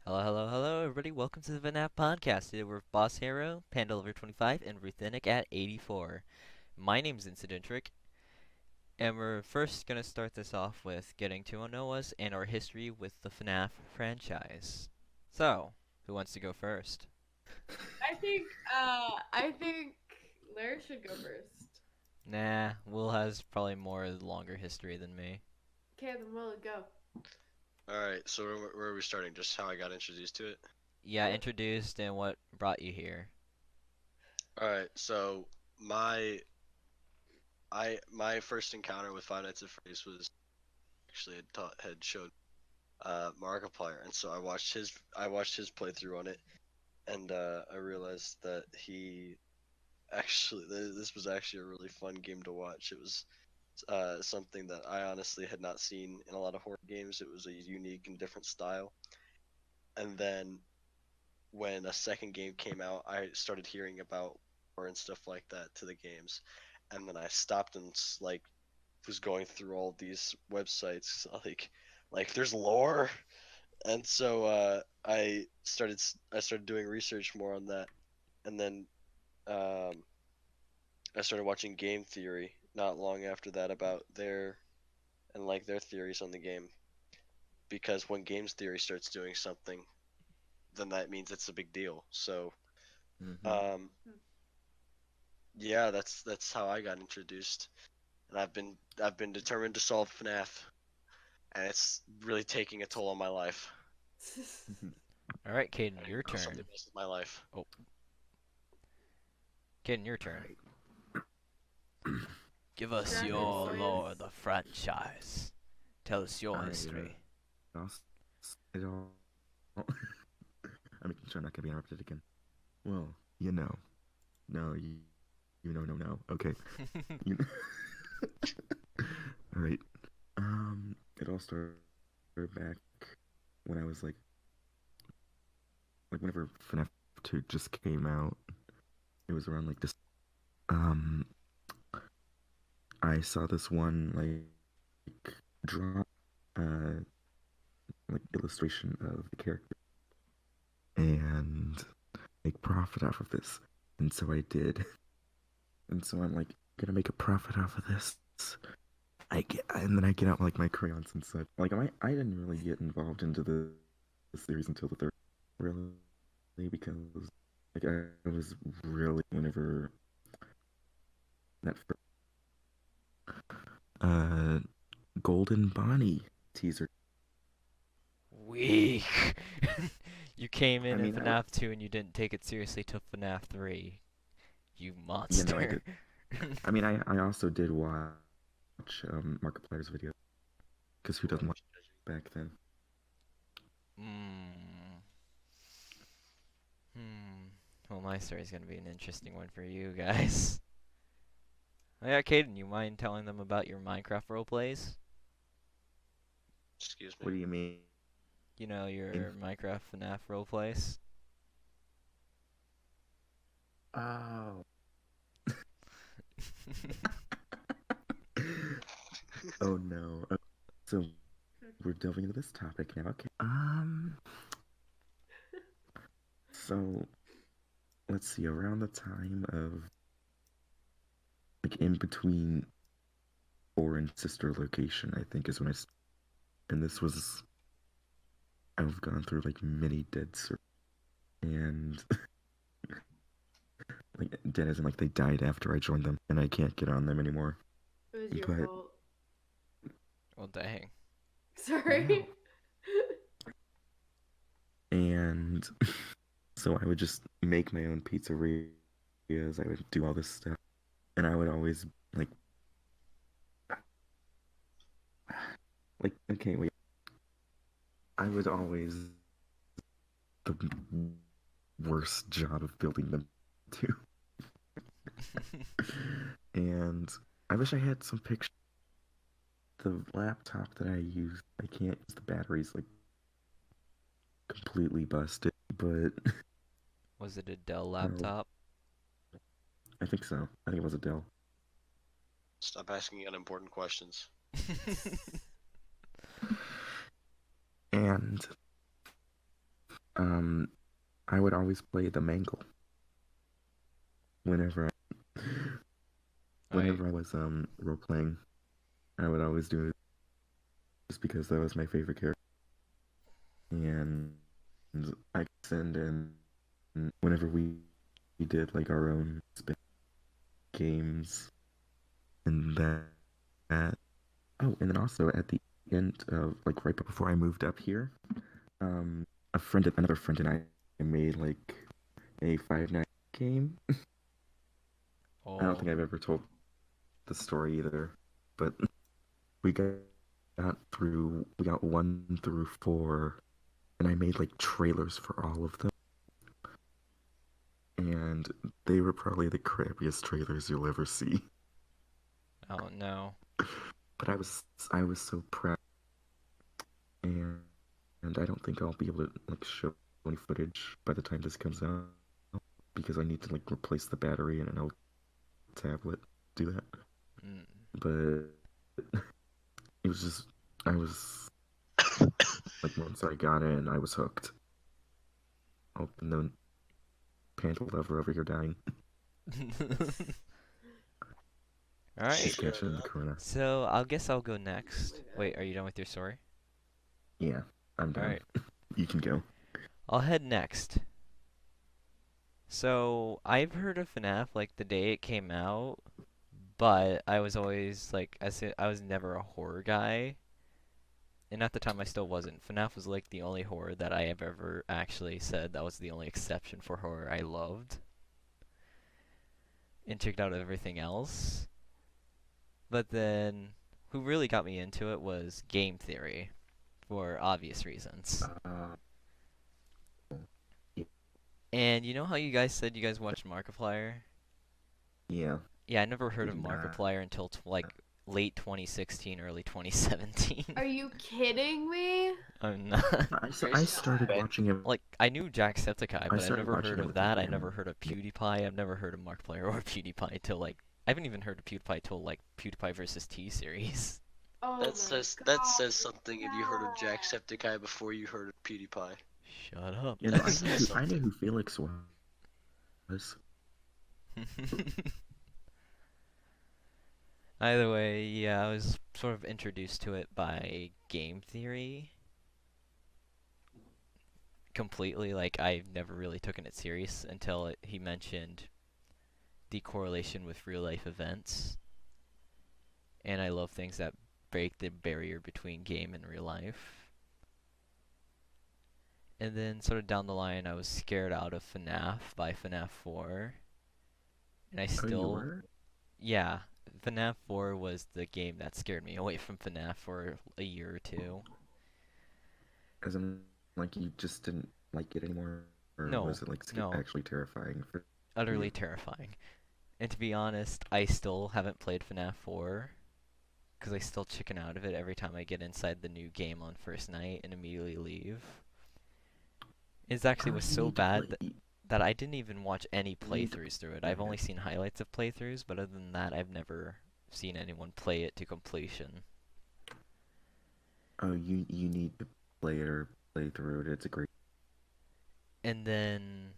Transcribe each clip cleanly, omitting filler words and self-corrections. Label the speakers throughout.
Speaker 1: Hello, hello, hello, everybody. Welcome to the FNAF Podcast. Today we're Boss Hero, Panda over 25, and Ruthenic at 84. My name's Incidentric, and we're first going to start this off with getting to know us and our history with the FNAF franchise. So, who wants to go first?
Speaker 2: I think Larry should go first.
Speaker 1: Nah, Will has probably more longer history than me.
Speaker 2: Okay, then Will, go.
Speaker 3: Alright, so where are we starting? Just how I got introduced to it?
Speaker 1: Yeah,
Speaker 2: Yep.
Speaker 1: introduced and what brought you here.
Speaker 3: Alright, so my my first encounter with Five Nights at Freddy's was actually had showed Markiplier, and so I watched his playthrough on it, and I realized that this was actually a really fun game to watch. It was something that I honestly had not seen in a lot of horror games. It was a unique and different style, and then when a second game came out, I started hearing about lore and stuff like that to the games, and then I stopped and was going through all these websites like there's lore, and so I started doing research more on that, and then um, I started watching Game Theory not long after that about their theories on the game, because when Games Theory starts doing something, then that means it's a big deal. So
Speaker 4: Mm-hmm.
Speaker 3: um, yeah, that's how I got introduced, and I've been determined to solve FNAF, and it's really taking a toll on my life.
Speaker 1: Alright, Caden,
Speaker 3: And
Speaker 1: your
Speaker 3: it's something
Speaker 1: turn.
Speaker 3: messed with my life.
Speaker 1: Oh, Caden, your
Speaker 4: All
Speaker 1: turn.
Speaker 4: right.
Speaker 1: Give us
Speaker 2: Grab
Speaker 4: Okay.
Speaker 2: it,
Speaker 1: your
Speaker 2: boys.
Speaker 1: lore of the franchise. Tell us your
Speaker 4: All right.
Speaker 1: history.
Speaker 4: It all. I'm making sure I'm not gonna be interrupted again. Well, you know, no, no. Okay. You all right. It all started back when I was whenever FNAF 2 just came out. It was around like this. Um, I saw this one draw, uh, illustration of the character and make profit off of this. And so I did. And so I'm like, gonna make a profit off of this. And then I get out like my crayons and such. Like I didn't really get involved into the series until the third, really, because like I was really whenever that uh Golden Bonnie teaser.
Speaker 1: Weak. You came
Speaker 4: I
Speaker 1: in
Speaker 4: mean,
Speaker 1: FNAF 2 and you didn't take it seriously till FNAF 3. You
Speaker 4: you know, I
Speaker 1: monster.
Speaker 4: did. I mean, I also did watch Markiplier's video because who
Speaker 3: Well,
Speaker 4: doesn't
Speaker 3: I'm
Speaker 4: watch
Speaker 3: just judging.
Speaker 4: back then?
Speaker 1: Hmm. Hmm. Well, my story's gonna be an interesting one for you guys. Oh yeah, Caden, you mind telling them about your Minecraft roleplays?
Speaker 3: Excuse me.
Speaker 4: What do you mean?
Speaker 1: You know, your Minecraft FNAF roleplays?
Speaker 4: Oh. Oh no. So we're delving into this topic now. Okay. So let's see. Around the time of in between four and sister location, I think is when and this was I've gone through like many dead circles and like dead as in like they died after I joined them and I can't get on them anymore.
Speaker 2: It was your
Speaker 4: But
Speaker 2: fault.
Speaker 1: Well, dang.
Speaker 2: Sorry.
Speaker 4: wow. And so I would just make my own pizzerias. I would do all this stuff, and I would always like okay, wait. I would always the worst job of building them too. And I wish I had some pictures. The laptop that I use, I can't use the batteries like completely busted, but
Speaker 1: Was it a Dell
Speaker 4: no,
Speaker 1: laptop?
Speaker 4: I think so. I think it was a Dell.
Speaker 3: Stop asking unimportant questions.
Speaker 4: And Um, I would always play the Mangle whenever I,
Speaker 1: Alright.
Speaker 4: whenever I was role playing. I would always do it just because that was my favorite character. And I could send in whenever we did like our own games and that. Oh, and then also at the end of like right before I moved up here, another friend and I made like a Five Nights game. I don't
Speaker 1: Oh.
Speaker 4: think I've ever told the story either, but we got 1 through 4, and I made like trailers for all of them, and they were probably the crappiest trailers you'll ever see.
Speaker 1: Oh no.
Speaker 4: But I was so proud, and I don't think I'll be able to like show any footage by the time this comes out because I need to like replace the battery in an old tablet to do that.
Speaker 1: Mm.
Speaker 4: But it was just I was like once I got in, I was hooked. Oh, and then Panda lover over here dying.
Speaker 1: Alright.
Speaker 4: She's catching the corona.
Speaker 1: So I guess I'll go next. Wait, are you done with your story?
Speaker 4: Yeah, I'm done.
Speaker 1: Alright.
Speaker 4: You can go.
Speaker 1: I'll head next. So I've heard of FNAF like the day it came out, but I was always like I was never a horror guy. And at the time I still wasn't. FNAF was like the only horror that I have ever actually said that was the only exception for horror I loved. And checked out everything else. But then who really got me into it was game theory for obvious reasons. And you know how you guys said you guys watched Markiplier?
Speaker 4: Yeah.
Speaker 1: Yeah, I never heard of
Speaker 4: Nah.
Speaker 1: Markiplier until like late 2016, early 2017.
Speaker 2: Are you kidding me?
Speaker 1: I'm not.
Speaker 4: I started watching it.
Speaker 1: Like, I knew Jacksepticeye, but I've
Speaker 4: started
Speaker 1: never
Speaker 4: watching
Speaker 1: heard
Speaker 4: it
Speaker 1: of
Speaker 4: with
Speaker 1: that.
Speaker 4: my
Speaker 1: I never
Speaker 4: grandma.
Speaker 1: heard of PewDiePie. I've never heard of Markiplier or PewDiePie till like I haven't even heard of PewDiePie till like PewDiePie versus T series.
Speaker 2: Oh
Speaker 3: That
Speaker 2: my
Speaker 3: says
Speaker 2: God,
Speaker 3: something if you heard of
Speaker 2: no.
Speaker 3: Jacksepticeye before you heard of PewDiePie.
Speaker 1: Shut up.
Speaker 4: You know,
Speaker 3: That says
Speaker 4: I knew
Speaker 3: something.
Speaker 4: who Felix was.
Speaker 1: Either way, yeah, I was sort of introduced to it by game theory. Completely, like I've never really taken it serious until he mentioned the correlation with real life events. And I love things that break the barrier between game and real life. And then sort of down the line, I was scared out of FNAF by FNAF 4. And I
Speaker 4: Oh, you
Speaker 1: still,
Speaker 4: were?
Speaker 1: yeah, FNAF 4 was the game that scared me away from FNAF for a year or two.
Speaker 4: As in, like, you just didn't like it anymore? Or
Speaker 1: No,
Speaker 4: was it, like,
Speaker 1: no.
Speaker 4: actually terrifying for
Speaker 1: Utterly
Speaker 4: you?
Speaker 1: terrifying. And to be honest, I still haven't played FNAF 4 because I still chicken out of it every time I get inside the new game on first night and immediately leave. It actually was
Speaker 4: You
Speaker 1: so
Speaker 4: need to
Speaker 1: bad
Speaker 4: play-
Speaker 1: that I didn't even watch any
Speaker 4: You need to
Speaker 1: playthroughs through it.
Speaker 4: play
Speaker 1: I've only
Speaker 4: it.
Speaker 1: seen highlights of playthroughs, but other than that, I've never seen anyone play it to completion.
Speaker 4: Oh, you need to play it or play through it. It's a great.
Speaker 1: And then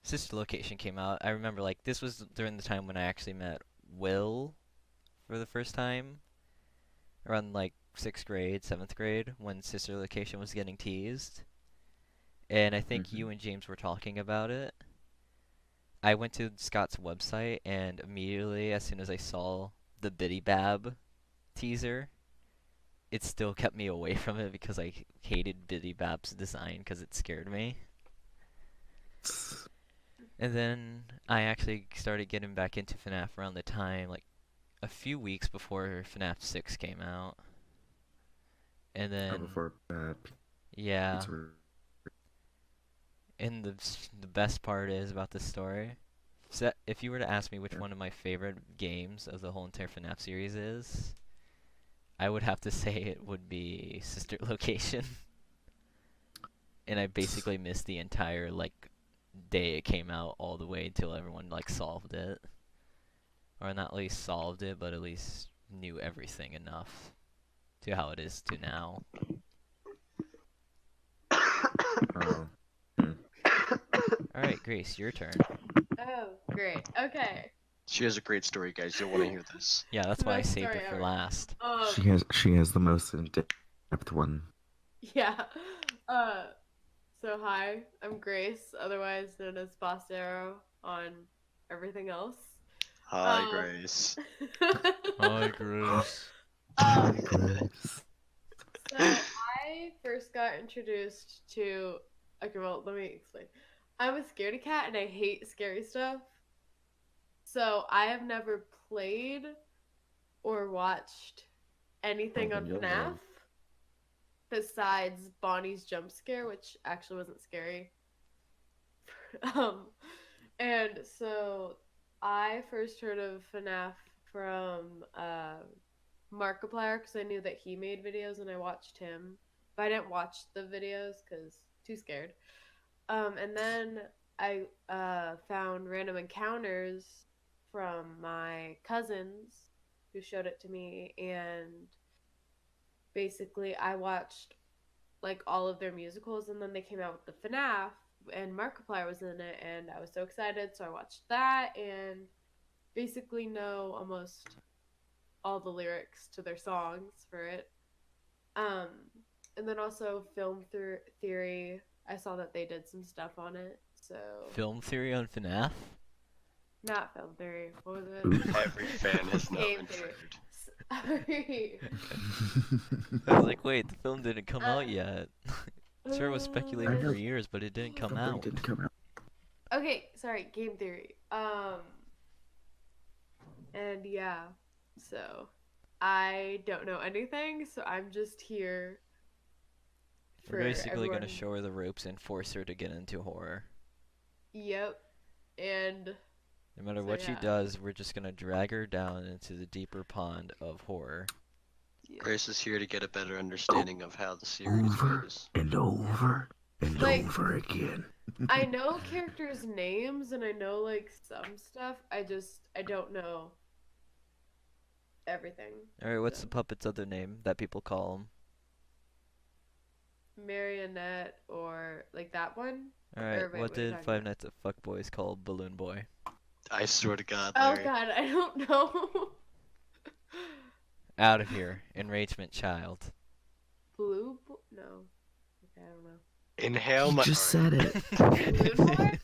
Speaker 1: Sister Location came out. I remember like this was during the time when I actually met Will for the first time, around like 6th grade, 7th grade, when Sister Location was getting teased. And I think you and James were talking about it. I went to Scott's website, and immediately, as soon as I saw the Biddy Bab teaser, it still kept me away from it because I hated Biddy Bab's design because it scared me. And then I actually started getting back into FNAF around the time, like a few weeks before FNAF 6 came out. And then,
Speaker 4: Before
Speaker 1: yeah.
Speaker 4: Pizza.
Speaker 1: And the best part is about this story. If you were to ask me which one of my favorite games of the whole entire FNAF series is, I would have to say it would be Sister Location. And I basically missed the entire like day it came out all the way until everyone like solved it. Or not at least solved it, but at least knew everything enough to how it is to now.
Speaker 4: Oh.
Speaker 1: right, Grace, your turn.
Speaker 2: Oh, great. Okay.
Speaker 3: She has a great story, guys. You'll want to hear this.
Speaker 1: Yeah, that's why I
Speaker 2: Best
Speaker 1: saved
Speaker 2: story
Speaker 1: it for
Speaker 2: ever.
Speaker 1: last.
Speaker 4: She has the most in-depth one.
Speaker 2: Yeah. So hi, I'm Grace, otherwise known as Boss Arrow on everything else.
Speaker 3: Hi, Grace.
Speaker 1: Hi, Grace.
Speaker 4: Grace.
Speaker 2: So I first got introduced to. Okay, well, let me explain. I'm a scaredy cat and I hate scary stuff. So I have never played or watched anything on FNAF besides Bonnie's jump scare, which actually wasn't scary. um, and so I first heard of FNAF from Markiplier because I knew that he made videos and I watched him, but I didn't watch the videos because too scared. And then I found Random Encounters from my cousins who showed it to me, and basically I watched like all of their musicals, and then they came out with the FNAF, and Markiplier was in it, and I was so excited, so I watched that, and basically know almost all the lyrics to their songs for it. Um, and then also Theory, I saw that they did some stuff on it, so
Speaker 1: Film theory on FNAF?
Speaker 2: not Film Theory. What was it?
Speaker 3: Every fan has now
Speaker 2: Game
Speaker 3: been
Speaker 2: Theory.
Speaker 3: triggered.
Speaker 2: Sorry.
Speaker 1: I was like, wait, the film didn't come out yet. Sure, it was speculated for years, but it didn't come
Speaker 4: Something
Speaker 1: out.
Speaker 4: didn't come out.
Speaker 2: Okay, sorry, Game Theory. And yeah, so I don't know anything, so I'm just here.
Speaker 1: We're basically
Speaker 2: everyone...
Speaker 1: gonna show her the ropes and force her to get into horror.
Speaker 2: Yep, and
Speaker 1: no matter
Speaker 2: so,
Speaker 1: what she
Speaker 2: yeah.
Speaker 1: does, we're just gonna drag her down into the deeper pond of horror.
Speaker 2: Yeah.
Speaker 3: Grace is here to get a better understanding of how the series
Speaker 4: Over
Speaker 3: goes.
Speaker 4: and over and
Speaker 2: Like-
Speaker 4: over again.
Speaker 2: I know characters' names and I know like some stuff. I don't know everything.
Speaker 1: Alright, what's
Speaker 2: So.
Speaker 1: the puppet's other name that people call him?
Speaker 2: Marionette or like that one.
Speaker 1: Alright,
Speaker 2: Or wait,
Speaker 1: what
Speaker 2: what are you
Speaker 1: did
Speaker 2: talking
Speaker 1: Five
Speaker 2: about?
Speaker 1: Nights at Fuckboys call Balloon Boy?
Speaker 3: I swear to God,
Speaker 2: Oh
Speaker 3: Larry.
Speaker 2: god, I don't know.
Speaker 1: Out of here, enragement child.
Speaker 2: No. Okay, I don't know.
Speaker 3: Inhale
Speaker 4: You
Speaker 3: my.
Speaker 4: just said it.
Speaker 2: Balloon Boy?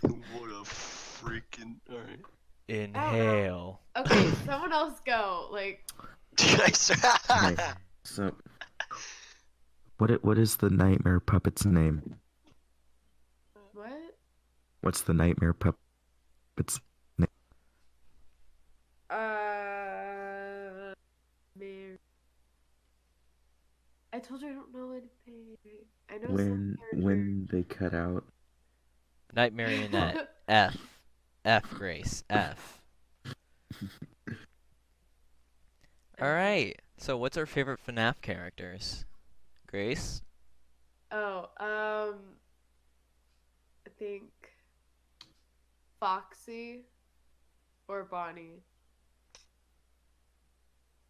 Speaker 3: What a freaking. Alright.
Speaker 1: Inhale.
Speaker 2: Okay, someone else go. Like,
Speaker 4: Okay, so what is the nightmare puppet's name?
Speaker 2: what?
Speaker 4: What's the nightmare puppet's name?
Speaker 2: Mary. I told you I don't know anything. I know
Speaker 4: When
Speaker 2: some
Speaker 4: when they cut out
Speaker 1: Night Marionette. F. F, Grace. F. Alright, so what's our favorite FNAF characters? Grace?
Speaker 2: Oh, I think Foxy or Bonnie.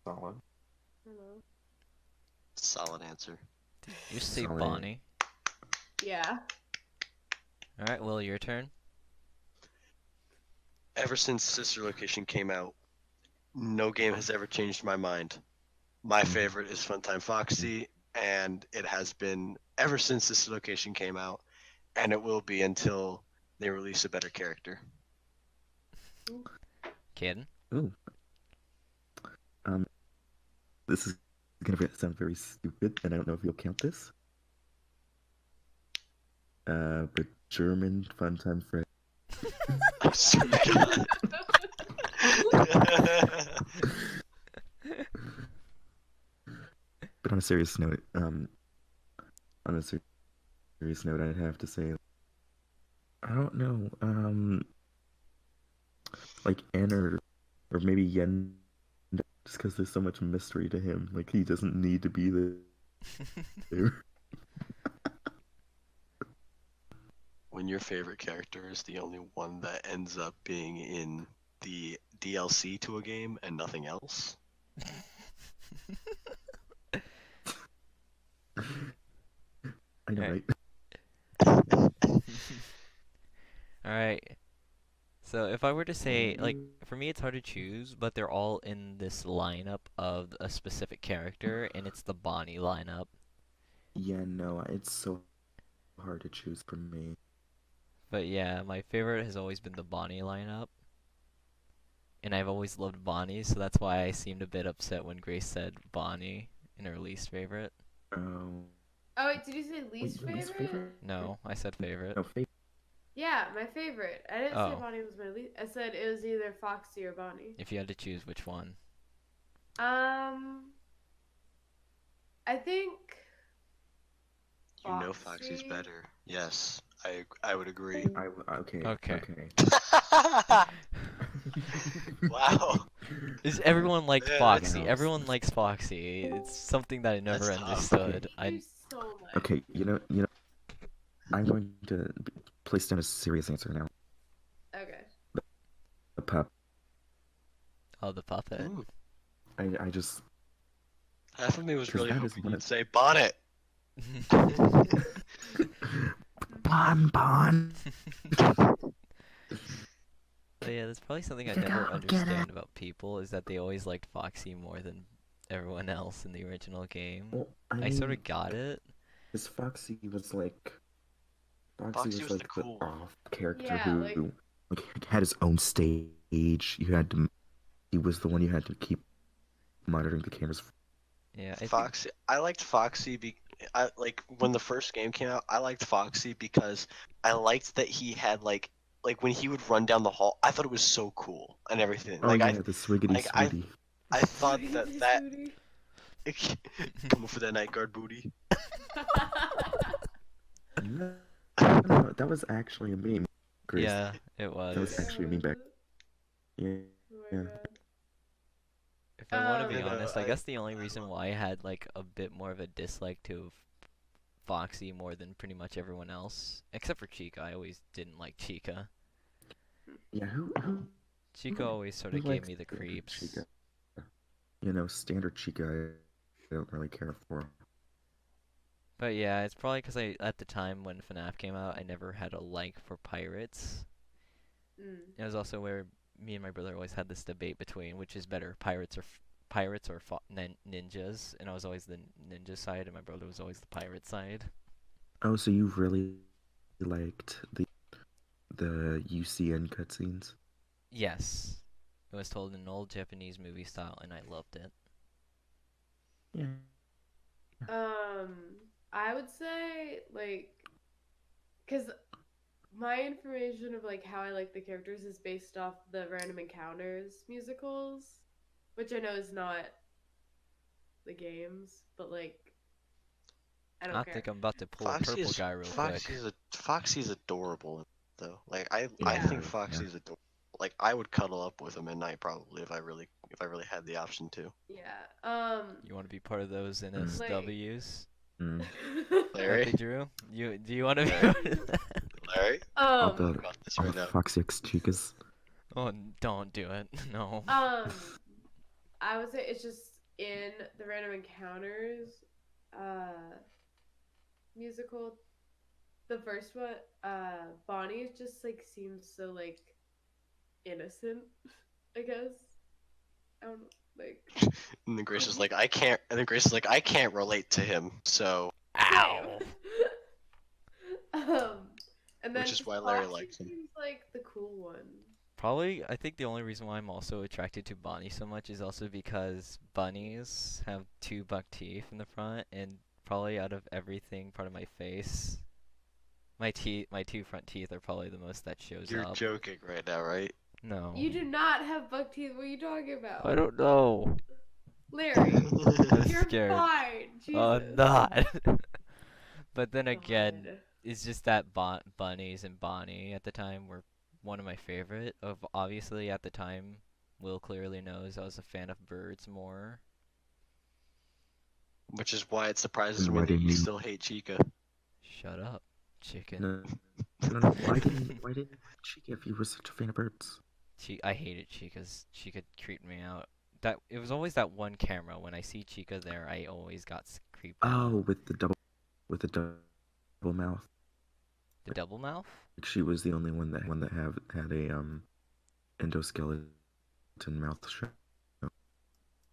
Speaker 4: Solid.
Speaker 2: I don't know.
Speaker 3: Solid answer.
Speaker 1: You say
Speaker 4: Solid.
Speaker 1: Bonnie.
Speaker 2: Yeah.
Speaker 1: Alright, Will, your turn.
Speaker 3: Ever since Sister Location came out, no game has ever changed my mind. My favorite is Funtime Foxy, and it has been ever since Sister Location came out, and it will be until they release a better character.
Speaker 1: Kid?
Speaker 4: Ooh. This is gonna sound very stupid, and I don't know if you'll count this. But German Funtime Freddy.
Speaker 3: I swear to God.
Speaker 4: But on a serious note, I'd have to say, I don't know, like N or maybe Yen, just because there's so much mystery to him. Like he doesn't need to be there.
Speaker 3: When your favorite character is the only one that ends up being in the DLC to a game and nothing else.
Speaker 4: I know,
Speaker 1: Alright.
Speaker 4: right?
Speaker 1: All right. So if I were to say, like,
Speaker 4: You-
Speaker 1: for me, it's hard to choose, but they're all in this lineup of a specific character, and it's the Bonnie lineup.
Speaker 4: Yeah, no, it's so hard to choose for me.
Speaker 1: But yeah, my favorite has always been the Bonnie lineup, and I've always loved Bonnie, so that's why I seemed a bit upset when Grace said Bonnie in her least favorite.
Speaker 4: Oh,
Speaker 2: Oh wait, did you say
Speaker 4: wait,
Speaker 2: least
Speaker 4: your least
Speaker 2: favorite?
Speaker 4: favorite?
Speaker 1: No, I said favorite.
Speaker 4: No, favorite.
Speaker 2: Yeah, my favorite. I didn't say
Speaker 1: Oh,
Speaker 2: Bonnie was my least. I said it was either Foxy or Bonnie.
Speaker 1: if you had to choose which one.
Speaker 2: Um, I think
Speaker 3: You know Foxy's
Speaker 2: Foxy.
Speaker 3: better. Yes, I would agree.
Speaker 4: Okay,
Speaker 1: Okay.
Speaker 4: okay.
Speaker 3: Wow.
Speaker 1: Is everyone liked
Speaker 3: Yeah,
Speaker 1: Foxy?
Speaker 4: that's-
Speaker 1: Everyone likes Foxy. It's something that I never
Speaker 3: That's tough.
Speaker 1: understood.
Speaker 2: I hate you so much.
Speaker 4: Okay, I'm going to place down a serious answer now.
Speaker 2: Okay.
Speaker 4: The pup.
Speaker 1: Oh, the puppet.
Speaker 3: Ooh,
Speaker 4: I just
Speaker 3: half of me was
Speaker 4: 'Cause
Speaker 3: really
Speaker 4: that is
Speaker 3: hoping
Speaker 4: one
Speaker 3: you'd
Speaker 4: of-
Speaker 3: say bonnet.
Speaker 4: Bon.
Speaker 1: So yeah, that's probably something I
Speaker 4: Get
Speaker 1: never
Speaker 4: out, get
Speaker 1: understand
Speaker 4: out.
Speaker 1: about people is that they always liked Foxy more than everyone else in the original game.
Speaker 4: Well,
Speaker 1: I sort
Speaker 4: mean,
Speaker 1: of got it.
Speaker 4: Because Foxy was like
Speaker 3: Foxy was the
Speaker 4: the
Speaker 3: cool one.
Speaker 4: off character
Speaker 2: Yeah,
Speaker 4: who
Speaker 2: like-
Speaker 4: had his own stage. He was the one you had to keep monitoring the cameras.
Speaker 1: Yeah, I think
Speaker 3: Foxy. I liked Foxy. I like when the first game came out. I liked Foxy because I liked that he had like when he would run down the hall. I thought it was so cool and everything.
Speaker 4: Oh
Speaker 3: Like
Speaker 4: yeah, the swiggity
Speaker 3: like, I-
Speaker 4: swiggy.
Speaker 3: I thought that
Speaker 2: Sweetie.
Speaker 3: come for that night guard booty.
Speaker 4: No, no, that was actually a meme. Grace.
Speaker 1: yeah, it
Speaker 4: was
Speaker 1: was.
Speaker 4: actually me back. Yeah.
Speaker 2: Oh my
Speaker 4: Yeah.
Speaker 2: god.
Speaker 1: If I want to be
Speaker 3: No,
Speaker 1: honest, I
Speaker 3: I-
Speaker 1: guess the only reason why I had like a bit more of a dislike to Foxy more than pretty much everyone else, except for Chica. I always didn't like Chica.
Speaker 4: Yeah, who
Speaker 1: Chica always sort
Speaker 4: who
Speaker 1: of gave
Speaker 4: likes
Speaker 1: me the
Speaker 4: standard
Speaker 1: creeps.
Speaker 4: Chica? Standard Chica I don't really care for.
Speaker 1: But yeah, it's probably because at the time when FNAF came out, I never had a like for pirates.
Speaker 2: Mm.
Speaker 1: It was also where me and my brother always had this debate between which is better, pirates or ninjas, and I was always the ninja side, and my brother was always the pirate side.
Speaker 4: Oh, so you really liked the UCN cutscenes?
Speaker 1: Yes, it was told in an old Japanese movie style, and I loved it.
Speaker 4: Yeah.
Speaker 2: I would say like, cause my information of like how I like the characters is based off the Random Encounters musicals, which I know is not the games, but like, I don't
Speaker 1: I
Speaker 2: care.
Speaker 1: think I'm about to pull a
Speaker 3: Foxy
Speaker 1: purple
Speaker 3: is
Speaker 1: guy real quick.
Speaker 3: Foxy's adorable though. Like I
Speaker 2: Yeah.
Speaker 3: think Foxy's adorable. Like I would cuddle up with him at night probably if I really had the option to.
Speaker 2: Yeah.
Speaker 1: You want to be part of those NSWs
Speaker 4: Mm.
Speaker 1: that
Speaker 3: Larry,
Speaker 1: they drew? Do you want to be?
Speaker 3: Larry,
Speaker 4: All
Speaker 2: um.
Speaker 4: the
Speaker 3: about this
Speaker 4: all
Speaker 3: right
Speaker 4: the
Speaker 3: now.
Speaker 4: Foxy X Chicas.
Speaker 1: Oh, don't do it. No.
Speaker 2: I would say it's just in the Random Encounters, musical. The first one, Bonnie just like seems so like innocent. I guess. I don't know, like.
Speaker 3: And then Grace is like, I can't. And then Grace is like, I can't relate to him. So,
Speaker 1: Ow.
Speaker 2: And then
Speaker 3: Which is
Speaker 2: just
Speaker 3: why Larry
Speaker 2: Foxy
Speaker 3: likes him.
Speaker 2: seems like the cool one.
Speaker 1: Probably, I think the only reason why I'm also attracted to Bonnie so much is also because bunnies have two buck teeth in the front, and probably out of everything part of my face, my two front teeth are probably the most that shows
Speaker 3: you're
Speaker 1: up.
Speaker 3: joking right now, right?
Speaker 1: No.
Speaker 2: You do not have buck teeth. What are you talking about?
Speaker 1: I don't know.
Speaker 2: Larry,
Speaker 1: I'm
Speaker 2: you're
Speaker 1: scared.
Speaker 2: fine. Jesus.
Speaker 1: I'm not. But then again,
Speaker 2: God.
Speaker 1: it's just that bunnies and Bonnie at the time were one of my favorite. Of obviously at the time, Will clearly knows I was a fan of birds more.
Speaker 3: Which is why it surprises
Speaker 4: And
Speaker 3: me
Speaker 4: why
Speaker 3: that you
Speaker 4: didn't you-
Speaker 3: still hate Chica.
Speaker 1: Shut up, chicken.
Speaker 4: No. Why didn't you like Chica if you were such a fan of birds?
Speaker 1: I hated Chica's. Chica creeped me out. That it was always that one camera. When I see Chica there, I always got creeped out.
Speaker 4: Oh, with the double mouth.
Speaker 1: The double mouth?
Speaker 4: She was the only one that had a endoskeleton mouth shut.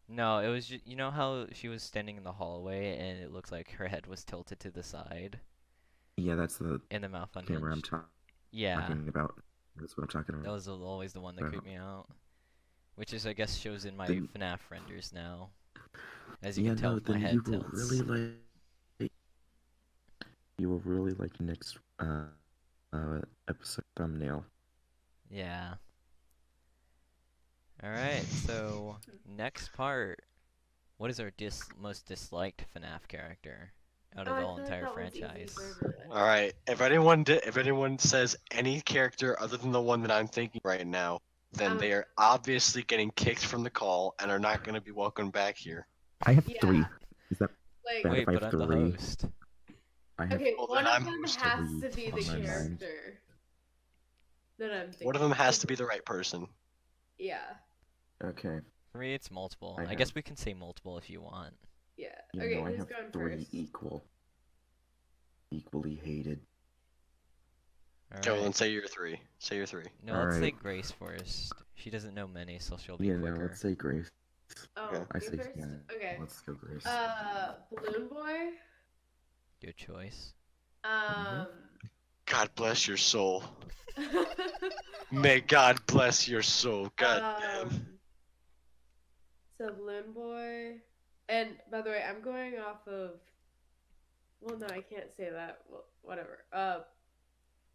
Speaker 1: No, it was you know how she was standing in the hallway and it looked like her head was tilted to the side
Speaker 4: Yeah, that's the
Speaker 1: and the mouth
Speaker 4: camera I'm
Speaker 1: unhinged. Yeah,
Speaker 4: talking about. That's what I'm talking
Speaker 1: that
Speaker 4: about.
Speaker 1: was always the one that creeped me out. Which is, I guess, shows in my
Speaker 4: Then-
Speaker 1: FNAF renders now. As you
Speaker 4: Yeah,
Speaker 1: can tell,
Speaker 4: no,
Speaker 1: with my
Speaker 4: then
Speaker 1: head
Speaker 4: you will
Speaker 1: tilts.
Speaker 4: really like. You will really like next episode thumbnail.
Speaker 1: Yeah. Alright, so next part. What is our most disliked FNAF character out of the whole entire franchise?
Speaker 3: All right. If anyone says any character other than the one that I'm thinking right now, then they are obviously getting kicked from the call and are not going to be welcome back here.
Speaker 4: I have
Speaker 2: Yeah.
Speaker 4: 3. Is that
Speaker 2: Like,
Speaker 4: bad
Speaker 1: Wait,
Speaker 4: if I
Speaker 1: but
Speaker 4: have
Speaker 1: I'm the
Speaker 4: 3?
Speaker 1: host.
Speaker 4: I have
Speaker 2: okay,
Speaker 3: Well,
Speaker 2: one
Speaker 3: then
Speaker 2: of
Speaker 3: I'm
Speaker 2: them
Speaker 3: most
Speaker 2: has
Speaker 4: three
Speaker 2: to be the
Speaker 4: on my mind.
Speaker 2: character that I'm thinking.
Speaker 3: One of them has to be the right person.
Speaker 2: Yeah,
Speaker 4: Okay.
Speaker 1: For me, it's multiple.
Speaker 4: I
Speaker 1: I guess
Speaker 4: have-
Speaker 1: we can say multiple if you want.
Speaker 2: yeah.
Speaker 4: You
Speaker 2: Okay,
Speaker 4: know, I
Speaker 2: who's
Speaker 4: have
Speaker 2: going
Speaker 4: 3
Speaker 2: first?
Speaker 4: equally hated.
Speaker 3: Okay, well, then
Speaker 1: Alright.
Speaker 3: say your 3. Say your 3.
Speaker 1: No, let's say
Speaker 4: Alright.
Speaker 1: Grace first. She doesn't know many, so she'll be
Speaker 4: Yeah,
Speaker 1: quicker.
Speaker 4: no, let's say Grace.
Speaker 2: Oh,
Speaker 3: Okay.
Speaker 4: I
Speaker 2: you
Speaker 4: say
Speaker 2: first?
Speaker 4: yeah.
Speaker 2: Okay.
Speaker 4: Let's go Grace.
Speaker 2: Balloon Boy.
Speaker 1: Good choice.
Speaker 3: God bless your soul. May God bless your soul. God damn.
Speaker 2: So Balloon Boy, and by the way, I'm going off of. Well, no, I can't say that. Well, whatever.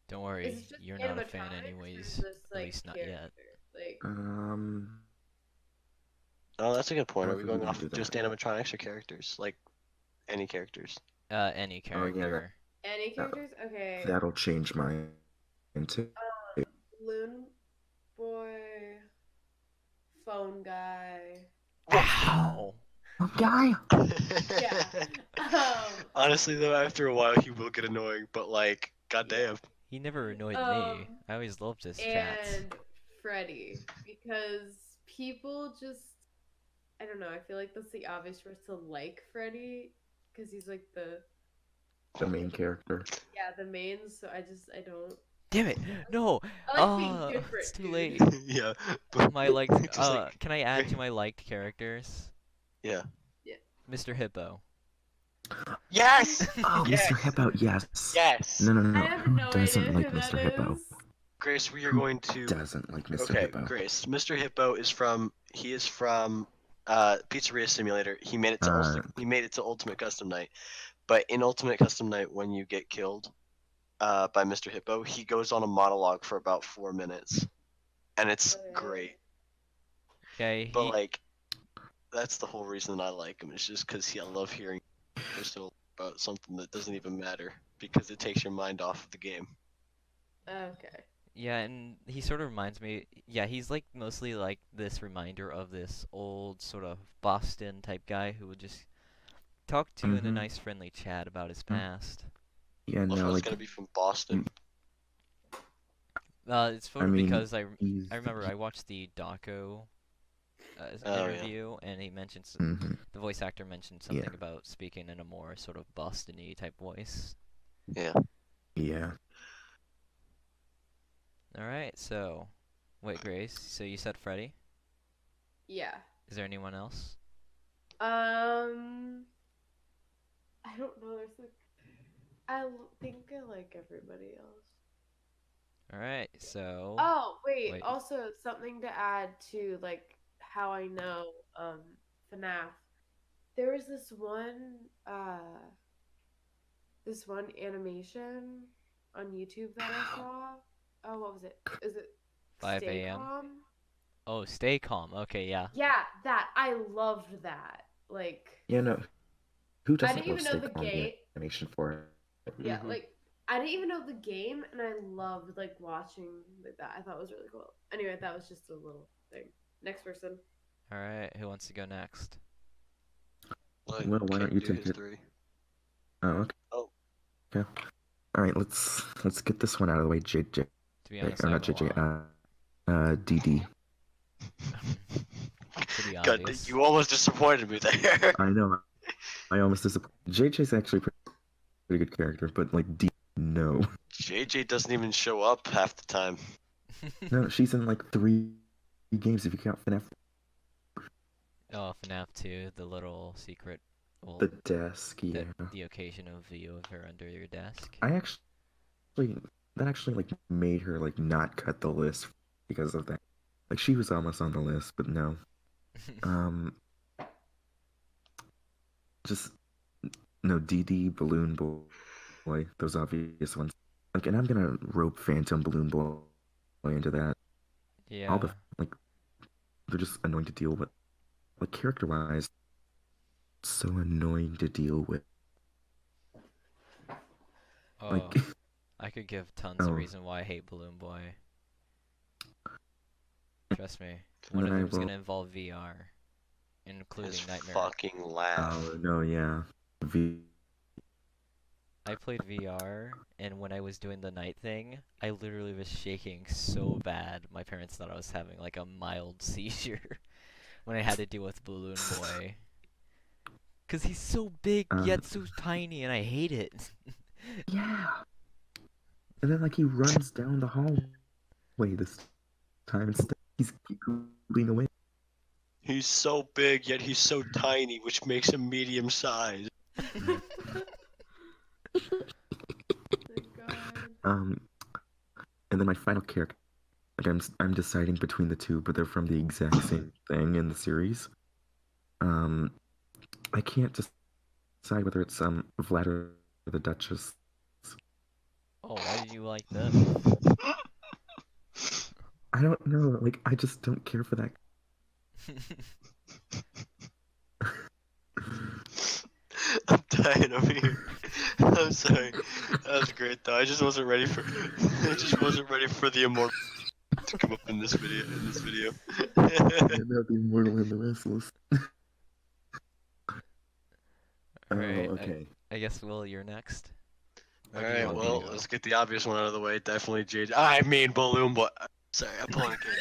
Speaker 1: Don't
Speaker 2: Is
Speaker 1: worry,
Speaker 2: it just
Speaker 1: you're not a fan
Speaker 2: animatronics, or is
Speaker 1: anyways.
Speaker 2: this,
Speaker 1: At
Speaker 2: like,
Speaker 1: least not yet.
Speaker 2: character? Like,
Speaker 3: Oh, that's a good point.
Speaker 4: I
Speaker 3: Are we
Speaker 4: think
Speaker 3: going
Speaker 4: we
Speaker 3: off
Speaker 4: can
Speaker 3: of
Speaker 4: do
Speaker 3: just
Speaker 4: that.
Speaker 3: animatronics or characters? Like, any characters?
Speaker 1: Any
Speaker 4: Oh,
Speaker 1: character.
Speaker 4: yeah, that-
Speaker 2: any characters? Okay.
Speaker 4: That'll change my into.
Speaker 2: Balloon Boy, Phone Guy.
Speaker 1: Wow!
Speaker 4: Guy.
Speaker 2: Yeah.
Speaker 3: Honestly, though, after a while, he will get annoying. But like, goddamn.
Speaker 1: He never annoyed me. I always loved his chats.
Speaker 2: And Freddy, because people just, I don't know, I feel like that's the obvious choice to like Freddy, because he's like
Speaker 4: The main character.
Speaker 2: the main, so I don't.
Speaker 1: Damn it! No!
Speaker 2: I like being different,
Speaker 1: It's too
Speaker 2: dude.
Speaker 1: late.
Speaker 3: Yeah.
Speaker 1: My liked.
Speaker 3: Just like-
Speaker 1: Can I add to my liked characters?
Speaker 3: Yeah.
Speaker 1: Mr. Hippo.
Speaker 3: Yes.
Speaker 4: Oh,
Speaker 3: Yes.
Speaker 4: Mr. Hippo, yes.
Speaker 3: Yes.
Speaker 4: No, no, no.
Speaker 2: I have
Speaker 4: Who
Speaker 2: no
Speaker 4: doesn't
Speaker 2: idea
Speaker 4: like
Speaker 2: who
Speaker 4: Mr.
Speaker 2: that
Speaker 4: Hippo?
Speaker 2: is.
Speaker 3: Grace, we are
Speaker 4: Who
Speaker 3: going to.
Speaker 4: doesn't like Mr.
Speaker 3: Okay,
Speaker 4: Hippo?
Speaker 3: Grace. Mr. Hippo is from. He is from. Pizzeria Simulator. He made it to. He made it to Ultimate Custom Night, but in Ultimate Custom Night, when you get killed, by Mr. Hippo, he goes on a monologue for about 4 minutes, and it's
Speaker 2: Okay.
Speaker 3: great.
Speaker 1: Okay,
Speaker 3: But like, that's the whole reason I like him. It's just because I love hearing personal about something that doesn't even matter because it takes your mind off of the game.
Speaker 2: Okay.
Speaker 1: yeah, and he sort of reminds me. Yeah, he's like mostly like this reminder of this old sort of Boston type guy who would just talk to in a
Speaker 4: Mhm.
Speaker 1: nice friendly chat about his
Speaker 4: Mm.
Speaker 1: past.
Speaker 4: Yeah,
Speaker 3: Well, if I
Speaker 4: no,
Speaker 3: was
Speaker 4: like
Speaker 3: gonna be from Boston.
Speaker 1: It's sort of
Speaker 4: mean,
Speaker 1: because I
Speaker 4: he's.
Speaker 1: remember I watched the Daco
Speaker 3: Oh, yeah.
Speaker 1: interview, and he mentions
Speaker 4: Mhm.
Speaker 1: the voice actor mentioned something about speaking in a more sort of Boston-y type voice.
Speaker 3: Yeah.
Speaker 4: Yeah.
Speaker 1: All right, so wait, Grace. So you said Freddy.
Speaker 2: Yeah.
Speaker 1: Is there anyone else?
Speaker 2: I don't know. There's like, think I like everybody else.
Speaker 1: All right, so
Speaker 2: Oh, wait.
Speaker 1: Wait.
Speaker 2: Also, something to add to like how I know FNAF. There was this one animation on YouTube that I saw. Oh, what was it? Is it
Speaker 1: 5
Speaker 2: Stay
Speaker 1: a.m.?
Speaker 2: Calm?
Speaker 1: Oh, Stay Calm. Okay, yeah.
Speaker 2: Yeah, that. I loved that. Like,
Speaker 4: Yeah, no. Who
Speaker 2: I
Speaker 4: doesn't
Speaker 2: didn't even
Speaker 4: love
Speaker 2: know
Speaker 4: Stay
Speaker 2: the
Speaker 4: Calm
Speaker 2: game.
Speaker 4: animation for it?
Speaker 2: Yeah,
Speaker 3: Mhm.
Speaker 2: like I didn't even know the game, and I loved like watching like that. I thought it was really cool. Anyway, that was just a little thing. Next person.
Speaker 1: All right, who wants to go next?
Speaker 3: Like,
Speaker 4: Well, why don't you
Speaker 3: do
Speaker 4: take
Speaker 3: his
Speaker 4: it?
Speaker 3: 3?
Speaker 4: Oh, okay.
Speaker 3: Oh.
Speaker 4: Okay. All right, let's get this one out of the way. JJ,
Speaker 1: To be honest,
Speaker 4: or
Speaker 1: I
Speaker 4: not
Speaker 1: have a
Speaker 4: JJ.
Speaker 1: lot.
Speaker 4: DD.
Speaker 1: Pretty
Speaker 3: God,
Speaker 1: obvious.
Speaker 3: you almost disappointed me there.
Speaker 4: I know. I almost disappointed. JJ's actually a pretty good character, but like D, no no.
Speaker 3: JJ doesn't even show up half the time.
Speaker 4: No, she's in like 3 games if you count FNAF.
Speaker 1: Oh, FNAF 2, the little secret, well,
Speaker 4: The desk, yeah.
Speaker 1: the occasional view of her under your desk.
Speaker 4: I actually, that actually like made her like not cut the list because of that. Like she was almost on the list, but no. Just no DD Balloon Boy, those obvious ones. Like, and I'm gonna rope Phantom Balloon Boy into that.
Speaker 1: Yeah.
Speaker 4: All the like, they're just annoying to deal with. Like character-wise, so annoying to deal with.
Speaker 1: Oh,
Speaker 4: Like,
Speaker 1: I could give tons of
Speaker 4: Oh.
Speaker 1: reason why I hate Balloon Boy. Trust me.
Speaker 4: And
Speaker 1: One of
Speaker 4: then I
Speaker 1: them's
Speaker 4: will-
Speaker 1: gonna involve VR, including
Speaker 3: His
Speaker 1: Nightmare.
Speaker 3: fucking laugh.
Speaker 4: oh no, yeah.
Speaker 1: I played VR, and when I was doing the night thing, I literally was shaking so bad. My parents thought I was having like a mild seizure when I had to deal with Balloon Boy. Cause he's so big yet so tiny, and I hate it.
Speaker 4: Yeah. And then like he runs down the hallway this time instead. He's moving away.
Speaker 3: He's so big, yet he's so tiny, which makes him medium sized.
Speaker 2: Thank God.
Speaker 4: And then my final character. Like I'm deciding between the two, but they're from the exact same thing in the series. I can't decide whether it's Vlad or the Duchess.
Speaker 1: Oh, why did you like them?
Speaker 4: I don't know. Like I just don't care for that.
Speaker 3: I'm dying over here. I'm sorry. That was great though. I just wasn't ready for the immortal to come up in this video.
Speaker 4: That'd be Immortal and the Restless.
Speaker 1: Alright,
Speaker 4: okay.
Speaker 1: I guess, Will, you're next. Or do you
Speaker 3: Alright,
Speaker 1: want me
Speaker 3: well,
Speaker 1: to go?
Speaker 3: let's get the obvious one out of the way. Definitely JJ. I mean Balloon Boy. Sorry, I'm pulling a kid.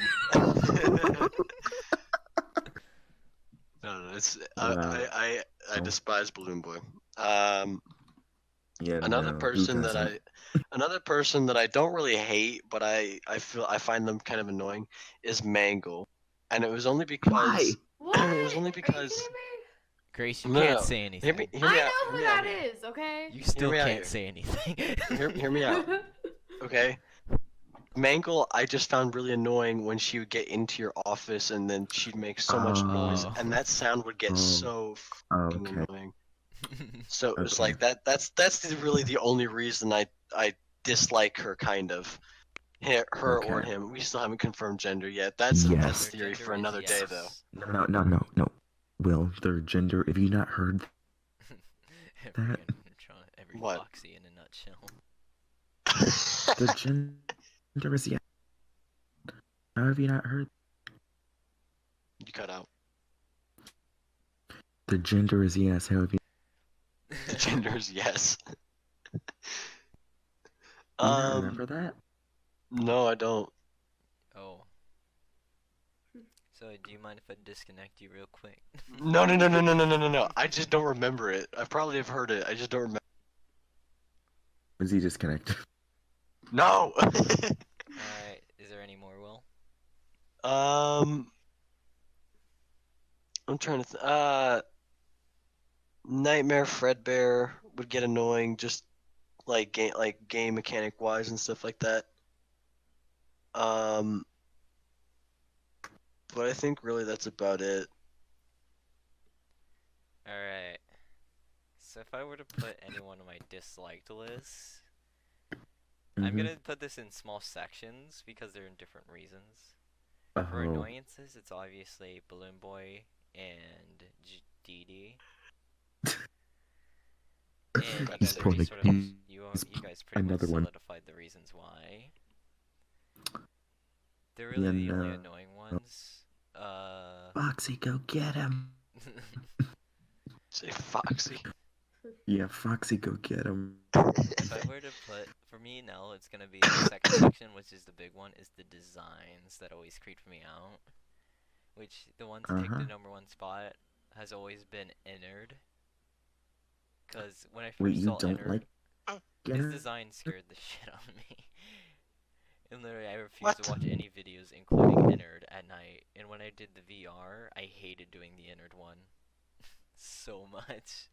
Speaker 3: No, it's I despise Balloon Boy.
Speaker 4: Yeah.
Speaker 3: Another
Speaker 4: no,
Speaker 3: person
Speaker 4: who
Speaker 3: that
Speaker 4: doesn't?
Speaker 3: another person that I don't really hate, but I find them kind of annoying is Mangle, and it was only because
Speaker 4: Why?
Speaker 2: What?
Speaker 3: It was only
Speaker 2: Are you
Speaker 3: because-
Speaker 2: kidding me?
Speaker 1: Grace, you
Speaker 3: No,
Speaker 1: can't
Speaker 3: no.
Speaker 1: say anything.
Speaker 3: Hear me
Speaker 2: I
Speaker 3: out.
Speaker 2: know who
Speaker 3: hear me out
Speaker 2: that
Speaker 3: here.
Speaker 2: is, okay?
Speaker 1: You still
Speaker 3: me out
Speaker 1: can't
Speaker 3: here.
Speaker 1: say anything.
Speaker 3: Hear me out. Okay. Mangle, I just found really annoying when she would get into your office and then she'd make so much noise,
Speaker 1: Oh.
Speaker 3: and that sound would get
Speaker 4: Oh.
Speaker 3: so fucking
Speaker 4: Okay.
Speaker 3: annoying. So it was
Speaker 4: Okay.
Speaker 3: like that's really the only reason I dislike her, kind of. Her or
Speaker 4: Okay.
Speaker 3: him. We still haven't confirmed gender yet. That's
Speaker 4: Yes.
Speaker 3: that's
Speaker 1: Their
Speaker 3: theory
Speaker 1: gender
Speaker 3: for
Speaker 1: is
Speaker 3: another day,
Speaker 1: yes.
Speaker 3: though.
Speaker 4: No. Will, their gender, have you not heard that?
Speaker 1: Every
Speaker 3: What?
Speaker 1: Foxy in a nutshell.
Speaker 4: their gender is yes? How have you not heard?
Speaker 3: You cut out.
Speaker 4: Their gender is yes. How have you
Speaker 3: The gender is yes.
Speaker 4: do you not remember that?
Speaker 3: No, I don't.
Speaker 1: Oh. So, do you mind if I disconnect you real quick?
Speaker 3: No. I just don't remember it. I probably have heard it. I just don't remember.
Speaker 4: Was he disconnected?
Speaker 3: No.
Speaker 1: Alright, is there any more, Will?
Speaker 3: I'm trying to. Nightmare Fredbear would get annoying, just like game mechanic wise and stuff like that. But I think really that's about it.
Speaker 1: Alright. So if I were to put anyone on my disliked list, I'm
Speaker 4: Mhm.
Speaker 1: gonna put this in small sections because they're in different reasons. For
Speaker 4: Oh.
Speaker 1: annoyances, it's obviously Balloon Boy and DD. And you
Speaker 3: He's
Speaker 1: guys already
Speaker 4: pulling
Speaker 1: sort
Speaker 4: a-
Speaker 1: of,
Speaker 4: he's
Speaker 1: you guys pretty much
Speaker 4: another one.
Speaker 1: solidified the reasons why. They're really the only annoying ones.
Speaker 4: Foxy, go get him.
Speaker 3: Say Foxy.
Speaker 4: Yeah, Foxy, go get him.
Speaker 1: If I were to put, for me now, it's gonna be the second section, which is the big one, is the designs that always creeped me out. Which, the one to take the #1 spot has always been Innard. Because when I first
Speaker 4: Wait, you
Speaker 1: saw
Speaker 4: don't
Speaker 1: Innard,
Speaker 4: like
Speaker 1: His
Speaker 4: Skinner?
Speaker 1: design scared the shit out of me. And literally, I refused
Speaker 3: What?
Speaker 1: to watch any videos, including Innard, at night. And when I did the VR, I hated doing the Innard one so much.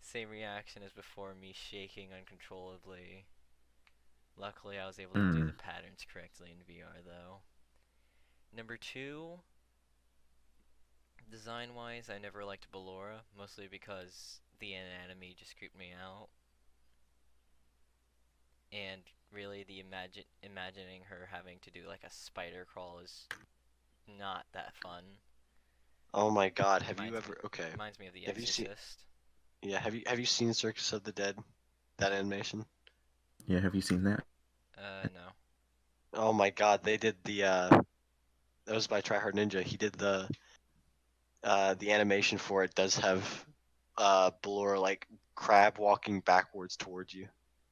Speaker 1: Same reaction as before, me shaking uncontrollably. Luckily, I was able to do the patterns correctly in VR, though. Number 2, design-wise, I never liked Ballora, mostly because the anatomy just creeped me out. And really, the imagining her having to do like a spider crawl is not that fun.
Speaker 3: Oh my God! Have you
Speaker 1: Reminds me,
Speaker 3: ever? Okay.
Speaker 1: reminds me of The
Speaker 3: Have you seen?
Speaker 1: Exorcist.
Speaker 3: Yeah. Have you seen Circus of the Dead? That animation?
Speaker 4: Yeah, have you seen that?
Speaker 1: No.
Speaker 3: Oh my God! They did the. That was by Tryhard Ninja. He did the animation for it. Does have Blur like crab walking backwards towards you.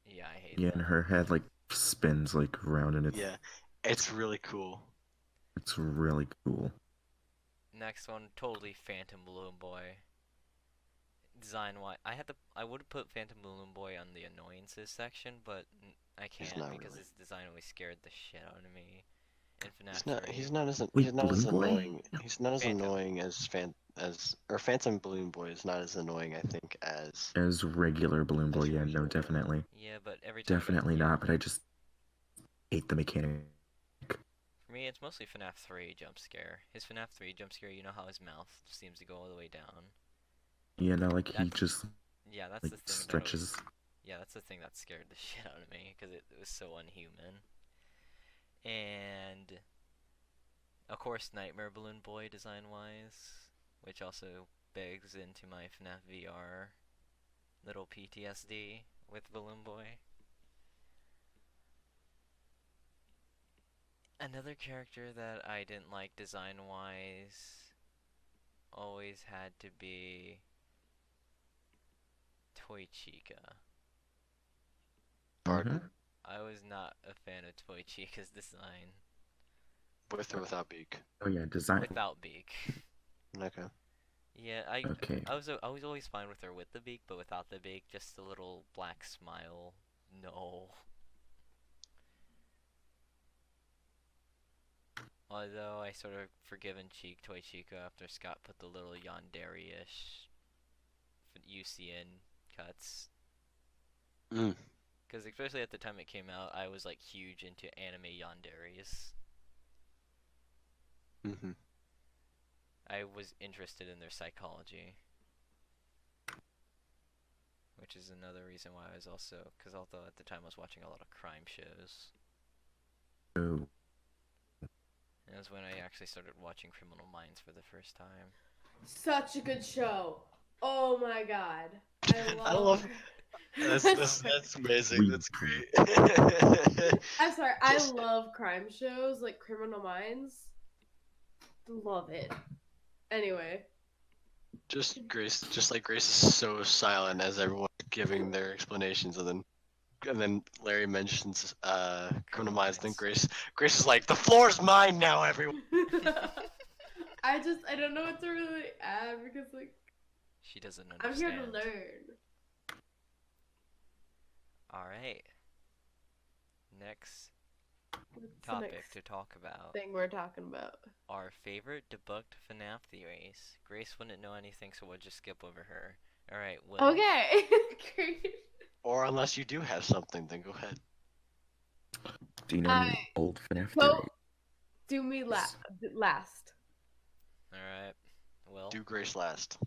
Speaker 1: Yeah, I hate
Speaker 4: Yeah,
Speaker 1: that.
Speaker 4: and her head like spins like around, and
Speaker 3: Yeah, it's really cool.
Speaker 4: it's really cool.
Speaker 1: Next one, totally Phantom Balloon Boy. Design-wise, I would have put Phantom Balloon Boy on the annoyances section, but I
Speaker 3: He's
Speaker 1: can't
Speaker 3: not
Speaker 1: because
Speaker 3: really.
Speaker 1: his design always scared the shit out of me. In FNAF
Speaker 3: He's not.
Speaker 1: 3,
Speaker 3: He's not as.
Speaker 4: Wait,
Speaker 3: He's not as
Speaker 4: Balloon Boy?
Speaker 3: annoying. He's not as
Speaker 1: Phantom.
Speaker 3: annoying as Phantom Balloon Boy is not as annoying. I think as.
Speaker 4: As regular Balloon Boy,
Speaker 3: As
Speaker 4: yeah, no,
Speaker 3: regular, yeah.
Speaker 4: definitely.
Speaker 1: Yeah, but every time
Speaker 4: Definitely not, but I just hate the mechanic.
Speaker 1: For me, it's mostly FNAF 3 jump scare. His FNAF 3 jump scare, you know how his mouth seems to go all the way down.
Speaker 4: You know, like he
Speaker 1: That's-
Speaker 4: just
Speaker 1: Yeah, that's
Speaker 4: like
Speaker 1: the thing
Speaker 4: stretches.
Speaker 1: that always, yeah, that's the thing that scared the shit out of me because it was so unhuman. And of course, Nightmare Balloon Boy design-wise, which also begs into my FNAF VR little PTSD with Balloon Boy. Another character that I didn't like design-wise always had to be Toy Chica.
Speaker 3: Pardon.
Speaker 4: Mhm.
Speaker 1: I was not a fan of Toy Chica's design.
Speaker 3: With or without beak.
Speaker 4: Oh yeah, design.
Speaker 1: Without beak.
Speaker 3: Okay.
Speaker 1: Yeah,
Speaker 4: Okay.
Speaker 1: I was always fine with her with the beak, but without the beak, just a little black smile. No. Although I sort of forgiven Toy Chica after Scott put the little yandere-ish UCN cuts.
Speaker 3: Mm.
Speaker 1: Because especially at the time it came out, I was like huge into anime yanderes.
Speaker 3: Mm-hmm.
Speaker 1: I was interested in their psychology. Which is another reason why I was also, because although at the time I was watching a lot of crime shows.
Speaker 4: Oh.
Speaker 1: And it was when I actually started watching Criminal Minds for the first time.
Speaker 2: Such a good show. Oh my god.
Speaker 3: I love. That's amazing.
Speaker 4: We-
Speaker 3: That's great.
Speaker 2: I'm sorry. I
Speaker 3: Just-
Speaker 2: love crime shows like Criminal Minds. Love it. Anyway.
Speaker 3: just like Grace is so silent as everyone's giving their explanations, and then Larry mentions Criminal Minds, then Grace is like, the floor's mine now, everyone.
Speaker 2: I don't know what to really add because like
Speaker 1: She doesn't
Speaker 2: I'm
Speaker 1: understand.
Speaker 2: here to learn.
Speaker 1: Alright. Next
Speaker 2: What's the
Speaker 1: topic
Speaker 2: next
Speaker 1: to talk about.
Speaker 2: thing we're talking about?
Speaker 1: Our favorite debunked FNAF theories. Grace wouldn't know anything, so we'll just skip over her. Alright, Will.
Speaker 2: Okay. Great.
Speaker 3: Or unless you do have something, then go ahead.
Speaker 4: Do you know any old FNAF
Speaker 2: Go.
Speaker 4: theories?
Speaker 2: Do me last.
Speaker 1: Alright. Will.
Speaker 3: Do Grace last.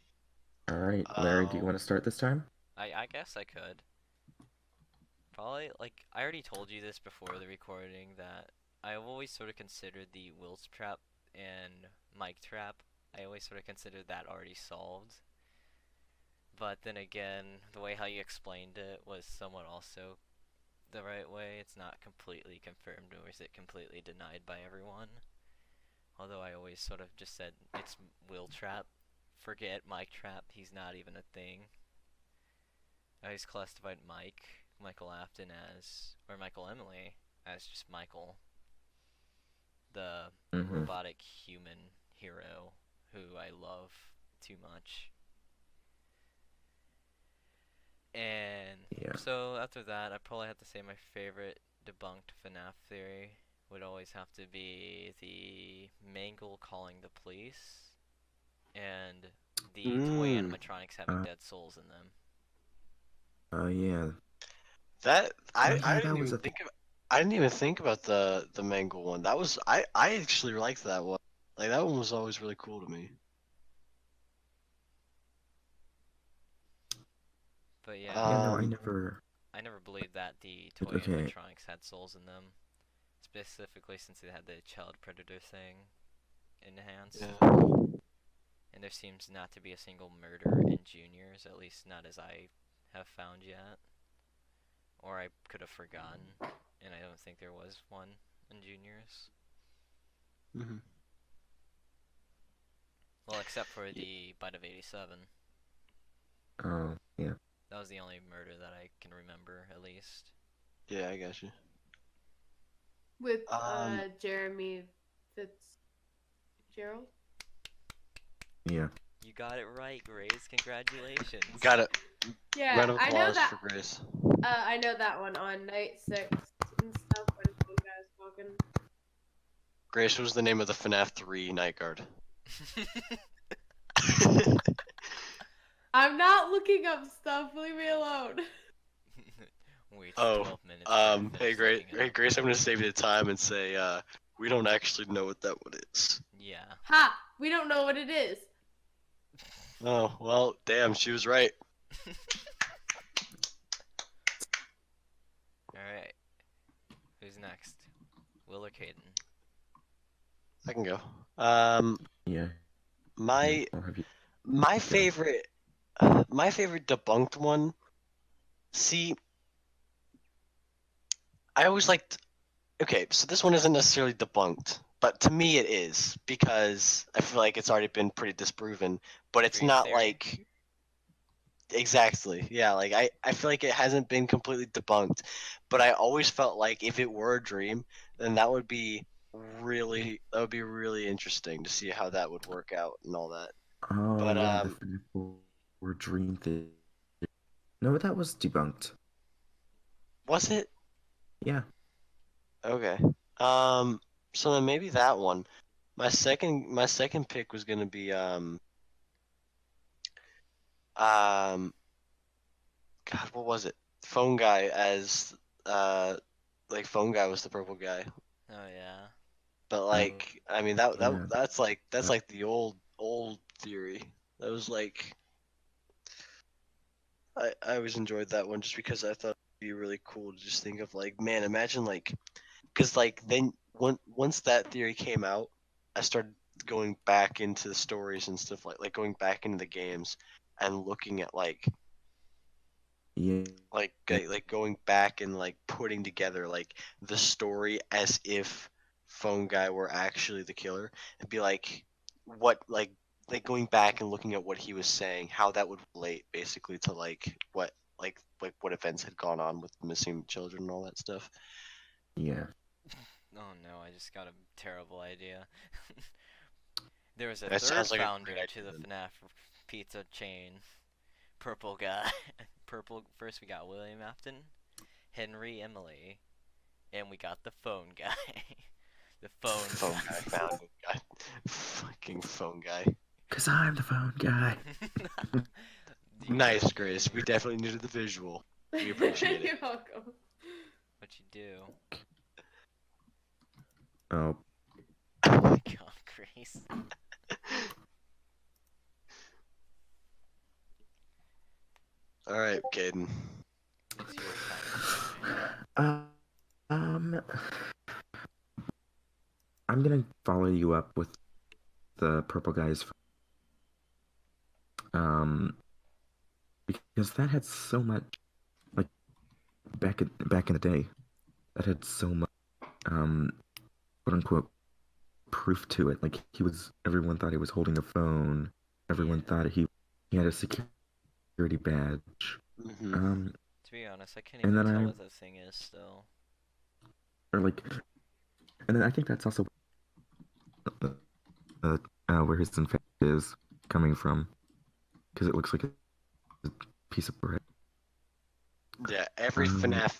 Speaker 4: Alright, Larry, do you want to start this time?
Speaker 1: I guess I could. Probably, like, I already told you this before the recording that I've always sort of considered the Will's Trap and Mike Trap. I always sort of considered that already solved. But then again, the way how you explained it was somewhat also the right way. It's not completely confirmed, or is it completely denied by everyone? Although I always sort of just said it's Will Trap. Forget Mike Trap, he's not even a thing. I always classified Michael Afton as, or Michael Emily as just Michael. The robotic human hero who I love too much. And
Speaker 4: Yeah.
Speaker 1: so after that, I probably have to say my favorite debunked FNAF theory would always have to be the Mangle calling the police and the toy
Speaker 3: Mm.
Speaker 1: animatronics having
Speaker 4: Uh,
Speaker 1: dead souls in them.
Speaker 4: yeah.
Speaker 3: That
Speaker 4: Oh
Speaker 3: I
Speaker 4: yeah,
Speaker 3: didn't
Speaker 4: that was
Speaker 3: even
Speaker 4: a thing.
Speaker 3: think of. I didn't even think about the Mangle one. That was I actually liked that one. Like that one was always really cool to me.
Speaker 1: But yeah,
Speaker 4: Yeah, no,
Speaker 3: Um.
Speaker 1: I never believed that the toy
Speaker 4: Okay.
Speaker 1: animatronics had souls in them, specifically since they had the child predator thing enhanced.
Speaker 3: Yeah.
Speaker 1: And there seems not to be a single murder in juniors, at least not as I have found yet. Or I could have forgotten, and I don't think there was one in juniors.
Speaker 3: Hmm.
Speaker 1: Well, except for the Bite of 87.
Speaker 4: Oh yeah.
Speaker 1: That was the only murder that I can remember, at least.
Speaker 3: Yeah, I got you.
Speaker 2: With
Speaker 3: Um.
Speaker 2: Jeremy Fitzgerald.
Speaker 4: Yeah.
Speaker 1: You got it right, Grace. Congratulations.
Speaker 3: Got it.
Speaker 2: Yeah,
Speaker 3: Round of
Speaker 2: I know
Speaker 3: applause
Speaker 2: that.
Speaker 3: for Grace.
Speaker 2: I know that one on night 6 and stuff when one guy was talking.
Speaker 3: Grace was the name of the FNAF 3 night guard.
Speaker 2: I'm not looking up stuff. Leave me alone.
Speaker 1: Wait
Speaker 3: Oh,
Speaker 1: 12 minutes. before you
Speaker 3: hey,
Speaker 1: finish
Speaker 3: Grace,
Speaker 1: looking it up.
Speaker 3: Grace, I'm gonna save you the time and say, we don't actually know what that one is.
Speaker 1: Yeah.
Speaker 2: Ha! We don't know what it is.
Speaker 3: Oh, well, damn, she was right.
Speaker 1: Alright. Who's next? Will or Caden?
Speaker 3: I can go.
Speaker 4: Yeah.
Speaker 3: My
Speaker 4: I'll have you.
Speaker 3: my favorite, my favorite debunked one. See, I always liked. Okay, so this one isn't necessarily debunked, but to me it is because I feel like it's already been pretty disproven. But it's
Speaker 1: Dream
Speaker 3: not
Speaker 1: theory?
Speaker 3: like exactly, yeah. Like I feel like it hasn't been completely debunked, but I always felt like if it were a dream, then that would be really interesting to see how that would work out and all that.
Speaker 4: Oh
Speaker 3: But
Speaker 4: yeah, the FNAF 4 Dream thing. No, that was debunked.
Speaker 3: was it?
Speaker 4: Yeah.
Speaker 3: Okay. So then maybe that one. My second pick was gonna be God, what was it? Phone guy as like phone guy was the purple guy.
Speaker 1: Oh, yeah.
Speaker 3: But like I mean that
Speaker 4: Yeah.
Speaker 3: that's like the old theory. That was like I always enjoyed that one just because I thought it'd be really cool to just think of like, man, imagine like because like then once that theory came out, I started going back into the stories and stuff like going back into the games and looking at
Speaker 4: Yeah.
Speaker 3: like going back and like putting together like the story as if phone guy were actually the killer and be like what like going back and looking at what he was saying, how that would relate basically to like what events had gone on with the missing children and all that stuff.
Speaker 4: Yeah.
Speaker 1: Oh no, I just got a terrible idea. There was a
Speaker 3: That
Speaker 1: third
Speaker 3: sounds like a
Speaker 1: founder
Speaker 3: great
Speaker 1: to the
Speaker 3: idea.
Speaker 1: FNAF pizza chain. Purple guy. Purple. First we got William Afton, Henry Emily, and we got the phone guy. The phone
Speaker 3: Phone guy found it. God, fucking phone guy.
Speaker 4: Cause I'm the phone guy.
Speaker 3: Nice, Grace. We definitely needed the visual. We appreciate it.
Speaker 2: You're welcome.
Speaker 1: What you do?
Speaker 4: Oh.
Speaker 1: Oh my god, Grace.
Speaker 3: All right, Caden.
Speaker 1: It's your time.
Speaker 4: Um. I'm gonna follow you up with the purple guys. Because that had so much, like back in the day, that had so much, quote unquote, proof to it. Like everyone thought he was holding a phone. Everyone
Speaker 1: Yeah.
Speaker 4: thought he had a security badge.
Speaker 3: Mm-hmm.
Speaker 1: To be honest, I can't
Speaker 4: And
Speaker 1: even
Speaker 4: then
Speaker 1: tell what that thing is still.
Speaker 4: or like, and then I think that's also where his infection is coming from, because it looks like a piece of bread.
Speaker 3: Yeah, every
Speaker 4: Um,
Speaker 3: FNAF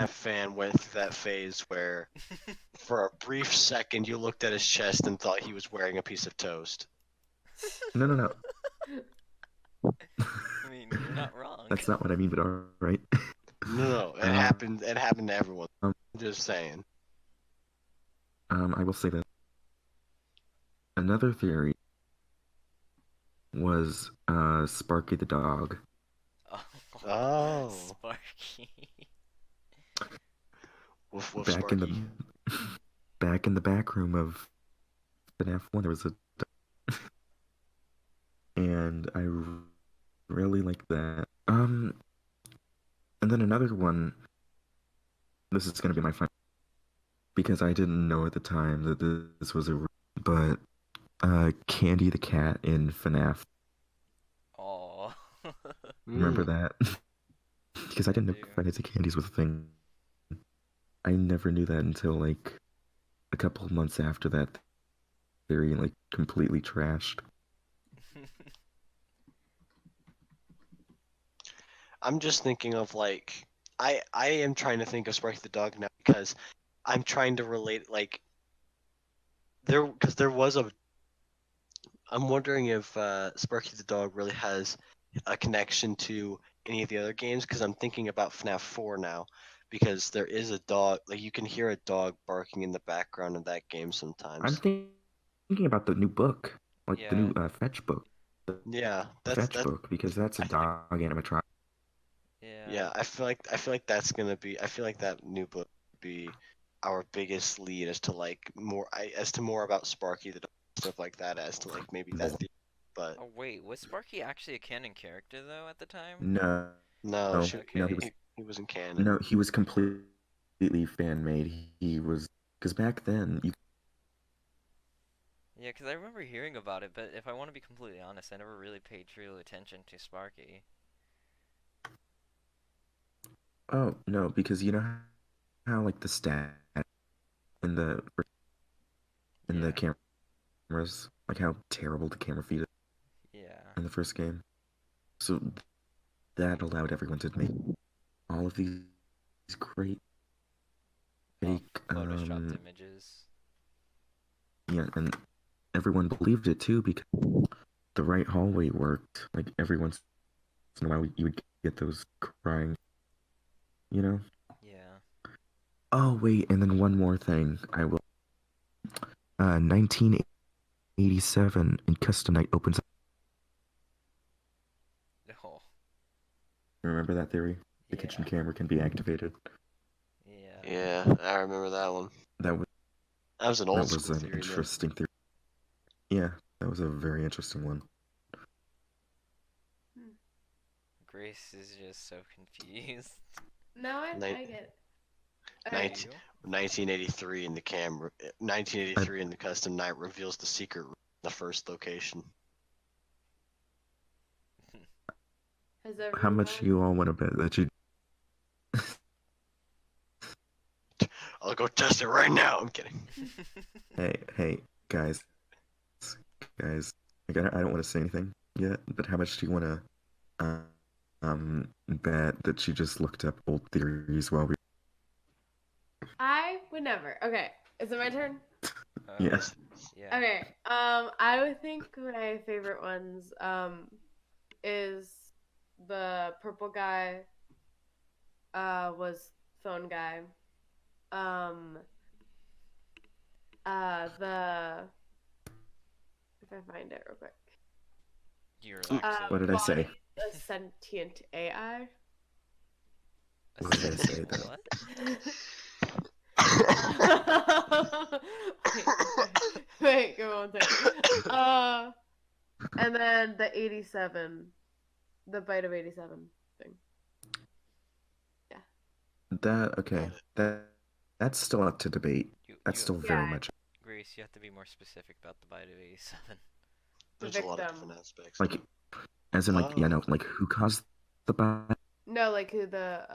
Speaker 3: fan went through that phase where, for a brief second, you looked at his chest and thought he was wearing a piece of toast.
Speaker 4: no, no, no.
Speaker 1: I mean, you're not wrong.
Speaker 4: That's not what I mean, but all right.
Speaker 3: No, it
Speaker 4: Um,
Speaker 3: happened. It happened to everyone.
Speaker 4: um,
Speaker 3: Just saying.
Speaker 4: I will say that another theory was Sparky the dog.
Speaker 1: Oh,
Speaker 3: Oh,
Speaker 1: Sparky.
Speaker 3: woof woof
Speaker 4: Back in the
Speaker 3: Sparky.
Speaker 4: back in the back room of FNAF 1, there was a dog, and I really like that. And then another one. This is gonna be my final because I didn't know at the time that this was a. But Candy the cat in FNAF.
Speaker 1: Oh.
Speaker 4: Remember
Speaker 3: Mm.
Speaker 4: that? Because I didn't know
Speaker 1: do.
Speaker 4: Fridays and Candies was a thing. I never knew that until like a couple of months after that theory like completely trashed.
Speaker 3: I'm just thinking of like I am trying to think of Sparky the dog now because I'm trying to relate like there was a I'm wondering if Sparky the dog really has a connection to any of the other games because I'm thinking about FNAF 4 now because there is a dog like you can hear a dog barking in the background of that game
Speaker 4: I'm
Speaker 3: sometimes.
Speaker 4: thinking about the new book, like the
Speaker 1: Yeah,
Speaker 4: new Fetch book, the
Speaker 3: Yeah,
Speaker 4: Fetch book, because that's a
Speaker 3: I feel like
Speaker 4: dog animatronic.
Speaker 1: yeah.
Speaker 3: yeah, I feel like that's gonna be I feel like that new book would be our biggest lead as to like as to more about Sparky the dog, stuff like that as to like maybe that theory. But
Speaker 1: Oh wait, was Sparky actually a canon character though at the time?
Speaker 4: No,
Speaker 3: no,
Speaker 4: no, no,
Speaker 1: Okay.
Speaker 3: he wasn't canon.
Speaker 4: no, he was completely fan made. He was because back then you.
Speaker 1: Yeah, because I remember hearing about it, but if I want to be completely honest, I never really paid true attention to Sparky.
Speaker 4: Oh no, because you know how like the stat in the
Speaker 1: Yeah,
Speaker 4: cameras, like how terrible the camera feed is
Speaker 1: yeah.
Speaker 4: in the first game. So that allowed everyone to make all of these great
Speaker 1: Oh,
Speaker 4: fake,
Speaker 1: photoshopped images.
Speaker 4: yeah, and everyone believed it too because the right hallway worked. Like every once in a while, you would get those crying, you know.
Speaker 1: Yeah.
Speaker 4: Oh wait, and then one more thing, I will. 1987 and Custom Night opens up.
Speaker 1: Oh,
Speaker 4: Remember that theory? The kitchen
Speaker 1: yeah.
Speaker 4: camera can be activated.
Speaker 1: Yeah.
Speaker 3: Yeah, I remember that one.
Speaker 4: That was
Speaker 3: That was an old
Speaker 4: that was
Speaker 3: school
Speaker 4: an
Speaker 3: theory though.
Speaker 4: interesting theory. Yeah, that was a very interesting one.
Speaker 1: Grace is just so confused.
Speaker 2: No, I
Speaker 3: Nin-
Speaker 2: get it.
Speaker 1: Do
Speaker 2: Alright.
Speaker 3: 19,
Speaker 1: you?
Speaker 3: 1983 in the camera.
Speaker 4: I,
Speaker 3: 1983 in the custom night reveals the secret room, the first location.
Speaker 2: Has
Speaker 4: how much
Speaker 2: everyone
Speaker 4: you all want to bet that you?
Speaker 3: I'll go test it right now. I'm kidding.
Speaker 4: Hey, guys. Like, I don't want to say anything yet, but how much do you want to bet that she just looked up old theories while we?
Speaker 2: I would never. Okay. Is it my turn?
Speaker 4: Yeah.
Speaker 3: Yes.
Speaker 1: Yeah.
Speaker 2: Okay. I would think my favorite ones is the purple guy was phone guy. Um the if I find it real quick.
Speaker 1: You're
Speaker 3: Oops.
Speaker 1: actually
Speaker 4: What did I
Speaker 1: looking
Speaker 4: say?
Speaker 1: for it.
Speaker 2: A sentient AI.
Speaker 1: A
Speaker 4: What did I say, though?
Speaker 1: what?
Speaker 2: wait, wait, go on second. And then the 87, the bite of 87 thing. Yeah.
Speaker 4: That okay. That's still up to debate. That's
Speaker 1: You
Speaker 4: still
Speaker 2: Yeah,
Speaker 4: very much
Speaker 1: Grace, you have to be more specific about the bite of 87.
Speaker 2: the
Speaker 3: There's a lot of
Speaker 2: victim.
Speaker 3: different aspects.
Speaker 4: like, as in like yeah,
Speaker 3: Oh.
Speaker 4: no, like who caused the bite?
Speaker 2: No, like who the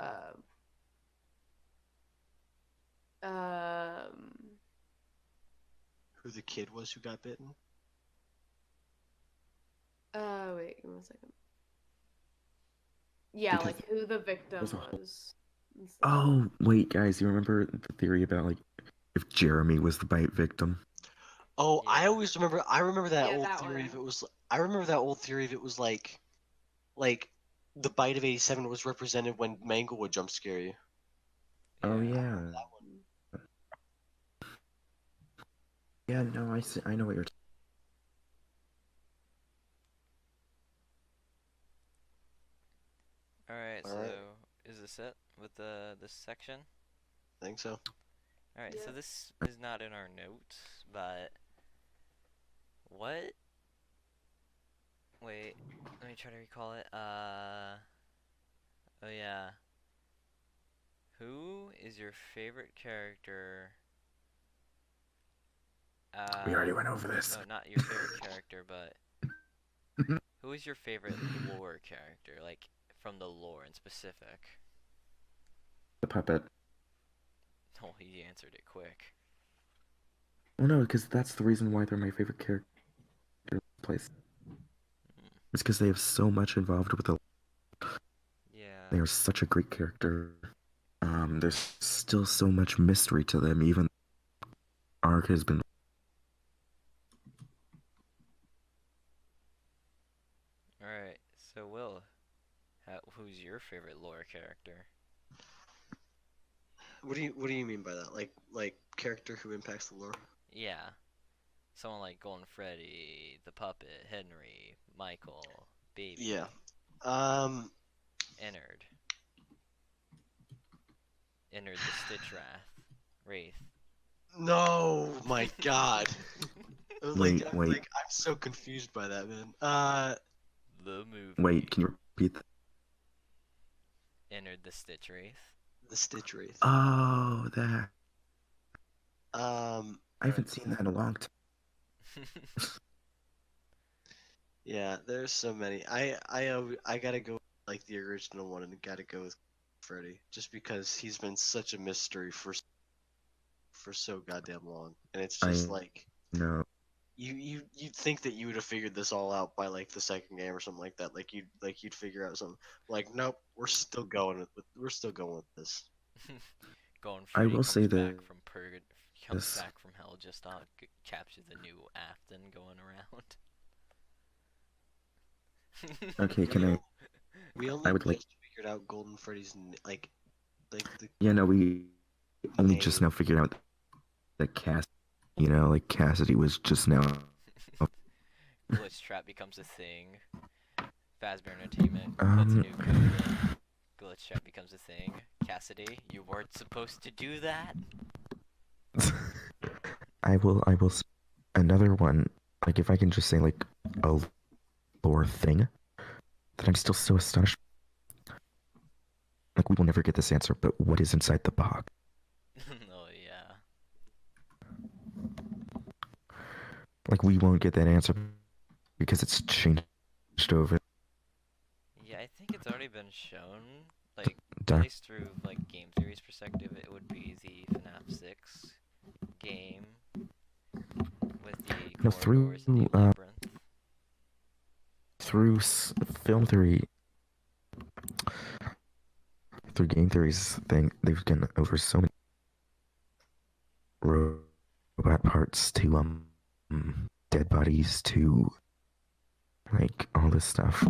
Speaker 2: um
Speaker 3: Who the kid was who got bitten?
Speaker 2: wait, give me a second. Yeah,
Speaker 4: Because
Speaker 2: like who the victim
Speaker 4: there's a whole.
Speaker 2: was. And stuff.
Speaker 4: Oh wait, guys, you remember the theory about like if Jeremy was the bite victim?
Speaker 3: Oh, I
Speaker 1: Yeah.
Speaker 3: always remember. I remember that
Speaker 2: Yeah,
Speaker 3: old
Speaker 2: that
Speaker 3: theory.
Speaker 2: one.
Speaker 3: If it was, I remember that old theory. If it was like the bite of 87 was represented when Mangle would jump scare you.
Speaker 4: Oh
Speaker 1: Yeah.
Speaker 4: yeah, yeah. No, I see. I know what you're.
Speaker 1: All right.
Speaker 3: All
Speaker 1: So
Speaker 3: right,
Speaker 1: is this it with this section?
Speaker 3: I think so.
Speaker 1: All right. So
Speaker 2: Yeah.
Speaker 1: this is not in our notes, but what? Wait. Let me try to recall it. Oh yeah. Who is your favorite character?
Speaker 4: We already went over this.
Speaker 1: No, not your favorite character, but who is your favorite lore character? Like from the lore in specific.
Speaker 4: The puppet.
Speaker 1: Oh, he answered it quick.
Speaker 4: Well, no, because that's the reason why they're my favorite character in the place.
Speaker 1: Mm,
Speaker 4: It's because they have so much involved with the.
Speaker 1: yeah.
Speaker 4: They are such a great character. There's still so much mystery to them. Even arc has been.
Speaker 1: All right. So Will, who's your favorite lore character?
Speaker 3: What do you mean by that? Like character who impacts the lore?
Speaker 1: Yeah. Someone like Golden Freddy, the puppet, Henry, Michael, Baby,
Speaker 3: Yeah. Um.
Speaker 1: Ennard, Ennard the Stitch Wraith.
Speaker 3: No, my God.
Speaker 4: Wait.
Speaker 3: I'm so confused by that, man.
Speaker 1: The movie.
Speaker 4: Wait, can you repeat that?
Speaker 1: Ennard the Stitch Wraith.
Speaker 3: The Stitch Wraith.
Speaker 4: Oh, that. I haven't
Speaker 3: alright,
Speaker 4: seen that in a long time.
Speaker 3: yeah, there's so many. I gotta go with, like the original one, and gotta go with Freddy, just because he's been such a mystery for so goddamn long, and it's just
Speaker 4: I
Speaker 3: like
Speaker 4: know.
Speaker 3: you'd think that you would have figured this all out by like the second game or something like that. You'd figure out something. Like, nope, we're still going with this.
Speaker 1: Going
Speaker 4: I
Speaker 1: Freddy
Speaker 4: will
Speaker 1: comes
Speaker 4: say
Speaker 1: back
Speaker 4: that
Speaker 1: from comes
Speaker 4: this.
Speaker 1: back from hell just captures a new Afton going around.
Speaker 4: Okay,
Speaker 3: We
Speaker 4: can I?
Speaker 3: only, we only
Speaker 4: I would like.
Speaker 3: just figured out Golden Freddy's like the
Speaker 4: Yeah, no, we only just
Speaker 3: name.
Speaker 4: now figured out that like Cassidy was just now.
Speaker 1: Glitch Trap becomes a thing. Fazbear Entertainment puts a
Speaker 4: Um,
Speaker 1: new code in. Glitch Trap becomes a thing. Cassidy, you weren't supposed to do that.
Speaker 4: I will. Another one. Like, if I can just say like a lore thing that I'm still so astonished. Like, we will never get this answer, but what is inside the box?
Speaker 1: Oh yeah.
Speaker 4: Like, we won't get that answer because it's changed over.
Speaker 1: Yeah, I think it's already been shown. Like, at
Speaker 4: Doc-
Speaker 1: least through like game theory's perspective, it would be the FNAF 6 game with the
Speaker 4: No,
Speaker 1: corridors and the
Speaker 4: through
Speaker 1: labyrinth.
Speaker 4: through film theory, through game theories thing, they've gone over so many robot parts to dead bodies to like all this stuff.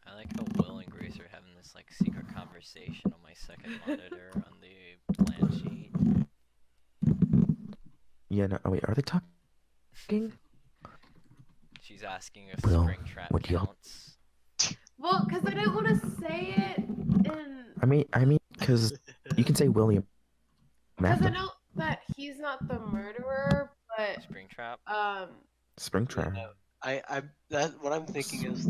Speaker 1: I like how Will and Grace are having this like secret conversation on my second monitor on the plan sheet.
Speaker 4: Yeah, no, oh wait, are they talking?
Speaker 1: She's asking if
Speaker 4: Will,
Speaker 1: Springtrap
Speaker 4: what do y'all-
Speaker 1: counts.
Speaker 2: Well, because I didn't want to say it in.
Speaker 4: I mean, because you can say William.
Speaker 2: Because I
Speaker 4: Matthew.
Speaker 2: know that he's not the murderer, but
Speaker 1: Springtrap?
Speaker 4: Springtrap.
Speaker 3: Yeah, that what I'm thinking is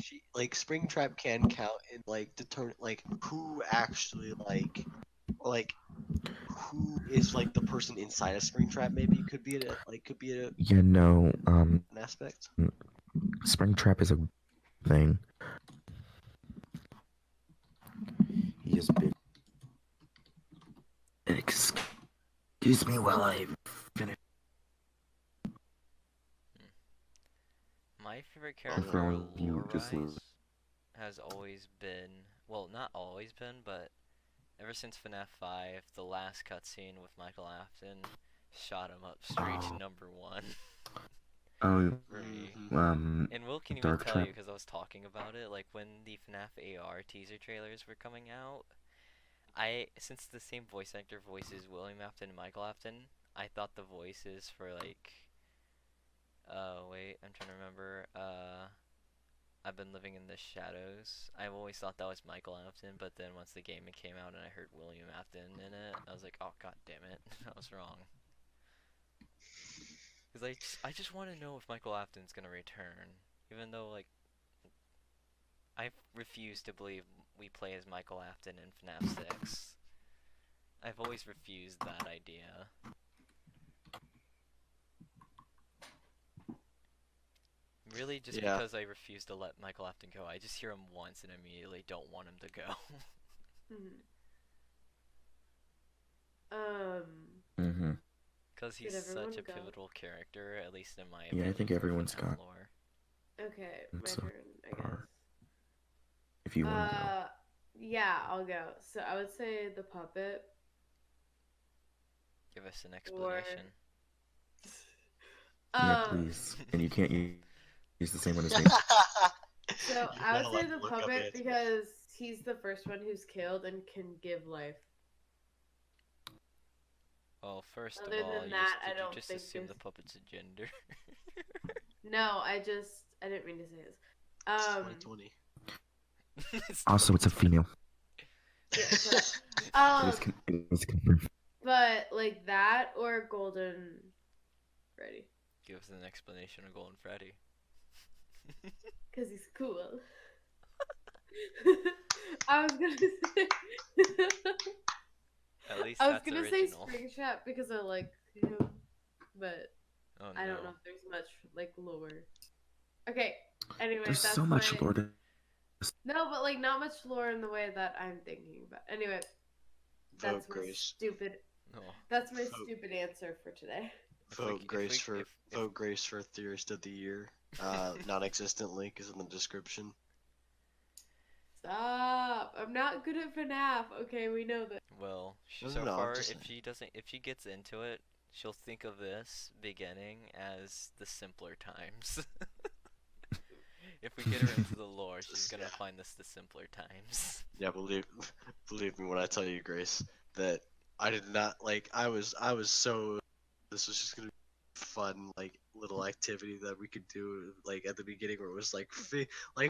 Speaker 3: she like Springtrap can count and like determine like who actually like who is like the person inside a Springtrap maybe could be
Speaker 4: Yeah, no,
Speaker 3: an aspect.
Speaker 4: Springtrap is a thing. He is big. Excuse me while I finish.
Speaker 1: My favorite
Speaker 3: For
Speaker 1: character
Speaker 4: all of you just
Speaker 1: lore-wise has always been, well, not always been, but ever since FNAF 5, the last cutscene with Michael Afton shot him up straight to
Speaker 4: Oh,
Speaker 1: #1
Speaker 4: oh,
Speaker 1: for me. And Will can even
Speaker 4: Dark
Speaker 1: tell you
Speaker 4: Trap.
Speaker 1: because I was talking about it. Like when the FNAF AR teaser trailers were coming out, since the same voice actor voices William Afton and Michael Afton, I thought the voices for like, wait, I'm trying to remember. I've been living in the shadows. I've always thought that was Michael Afton, but then once the game came out and I heard William Afton in it, I was like, oh god damn it, I was wrong. Because I just want to know if Michael Afton's gonna return, even though like I refuse to believe we play as Michael Afton in FNAF 6. I've always refused that idea. Really, just
Speaker 3: Yeah.
Speaker 1: because I refuse to let Michael Afton go. I just hear him once and immediately don't want him to go.
Speaker 2: Mhm.
Speaker 4: Mm-hmm.
Speaker 1: Because he's
Speaker 2: Did everyone
Speaker 1: such a
Speaker 2: go?
Speaker 1: pivotal character, at least in my
Speaker 4: Yeah, I
Speaker 1: opinion,
Speaker 4: think
Speaker 1: for
Speaker 4: everyone's
Speaker 1: FNAF
Speaker 4: got
Speaker 1: lore.
Speaker 2: Okay, my
Speaker 4: so
Speaker 2: turn, I guess.
Speaker 4: far. If you want to go.
Speaker 2: Yeah, I'll go. So I would say the puppet
Speaker 1: Give us an
Speaker 2: or
Speaker 1: explanation.
Speaker 4: Yeah, please. And you can't use the same one as me.
Speaker 2: So
Speaker 3: You
Speaker 2: I
Speaker 3: gotta,
Speaker 2: would say
Speaker 3: like,
Speaker 2: the
Speaker 3: look up
Speaker 2: puppet
Speaker 3: answers.
Speaker 2: because he's the first one who's killed and can give life.
Speaker 1: Well, first of
Speaker 2: Other
Speaker 1: all,
Speaker 2: than that, I
Speaker 1: did you
Speaker 2: don't
Speaker 1: just
Speaker 2: think
Speaker 1: assume
Speaker 2: there's.
Speaker 1: the puppet's a gender?
Speaker 2: No, I didn't mean to say this.
Speaker 3: It's 2020.
Speaker 4: Also, it's a female.
Speaker 2: Yeah, shut up.
Speaker 4: It is confirmed.
Speaker 2: But like that or Golden Freddy,
Speaker 1: Give us an explanation of Golden Freddy.
Speaker 2: cause he's cool. I was gonna say.
Speaker 1: At least
Speaker 2: I was
Speaker 1: that's
Speaker 2: gonna
Speaker 1: original.
Speaker 2: say Springtrap because I like him, but
Speaker 1: Oh
Speaker 2: I don't know
Speaker 1: no.
Speaker 2: if there's much like lore. Okay. Anyway,
Speaker 4: There's
Speaker 2: that's
Speaker 4: so much
Speaker 2: my.
Speaker 4: lore to
Speaker 2: No, but like not much lore in the way that I'm thinking about. Anyway,
Speaker 3: Vote
Speaker 2: that's my
Speaker 3: Grace.
Speaker 2: stupid.
Speaker 1: No.
Speaker 2: That's my
Speaker 3: Vote.
Speaker 2: stupid answer for today.
Speaker 3: Vote Grace for Theorist of the Year. Non-existently, because in the description.
Speaker 2: Stop! I'm not good at FNAF. Okay, we know that.
Speaker 1: Well,
Speaker 3: No,
Speaker 1: so
Speaker 3: no, I'm
Speaker 1: far,
Speaker 3: just
Speaker 1: if she gets into it, she'll think of this beginning as the simpler times. If we get her into the lore, she's gonna find this the simpler times.
Speaker 3: Yeah, believe me when I tell you, Grace, that I did not like. I was so. This was just gonna be fun, like little activity that we could do, like at the beginning, where it was like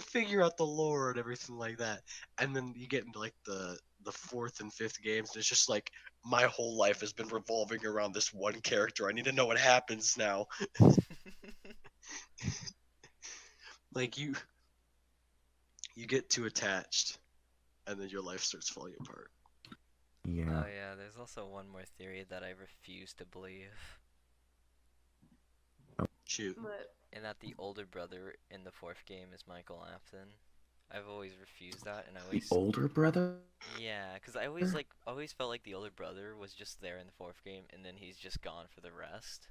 Speaker 3: figure out the lore and everything like that, and then you get into like the fourth and fifth games, and it's just like my whole life has been revolving around this one character. I need to know what happens now. Like you get too attached, and then your life starts falling apart.
Speaker 4: Yeah.
Speaker 1: Oh yeah, there's also one more theory that I refuse to believe.
Speaker 3: Shoot.
Speaker 2: But
Speaker 1: And that the older brother in the fourth game is Michael Afton. I've always refused that, and I
Speaker 4: The
Speaker 1: always
Speaker 4: older brother?
Speaker 1: yeah, because I always felt like the older brother was just there in the fourth game, and then he's just gone for the rest.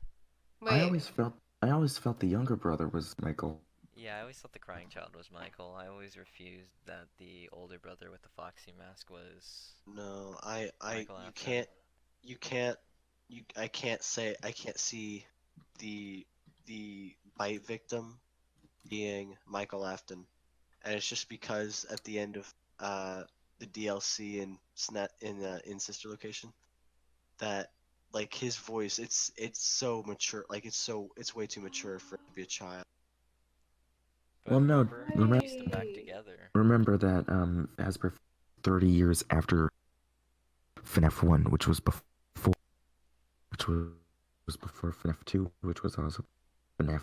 Speaker 4: I
Speaker 2: wait,
Speaker 4: always felt the younger brother was Michael.
Speaker 1: Yeah, I always thought the crying child was Michael. I always refused that the older brother with the foxy mask was
Speaker 3: No,
Speaker 1: Michael
Speaker 3: you
Speaker 1: Afton.
Speaker 3: can't, I can't see the bite victim being Michael Afton, and it's just because at the end of the DLC in Sister Location, that like his voice, it's so mature, like it's way too mature for it to be a child.
Speaker 1: But
Speaker 4: Well, no,
Speaker 1: remember, pieced them back
Speaker 2: wait.
Speaker 1: together.
Speaker 4: remember that as per 30 years after FNAF 1, which was before FNAF 2, which was also FNAF.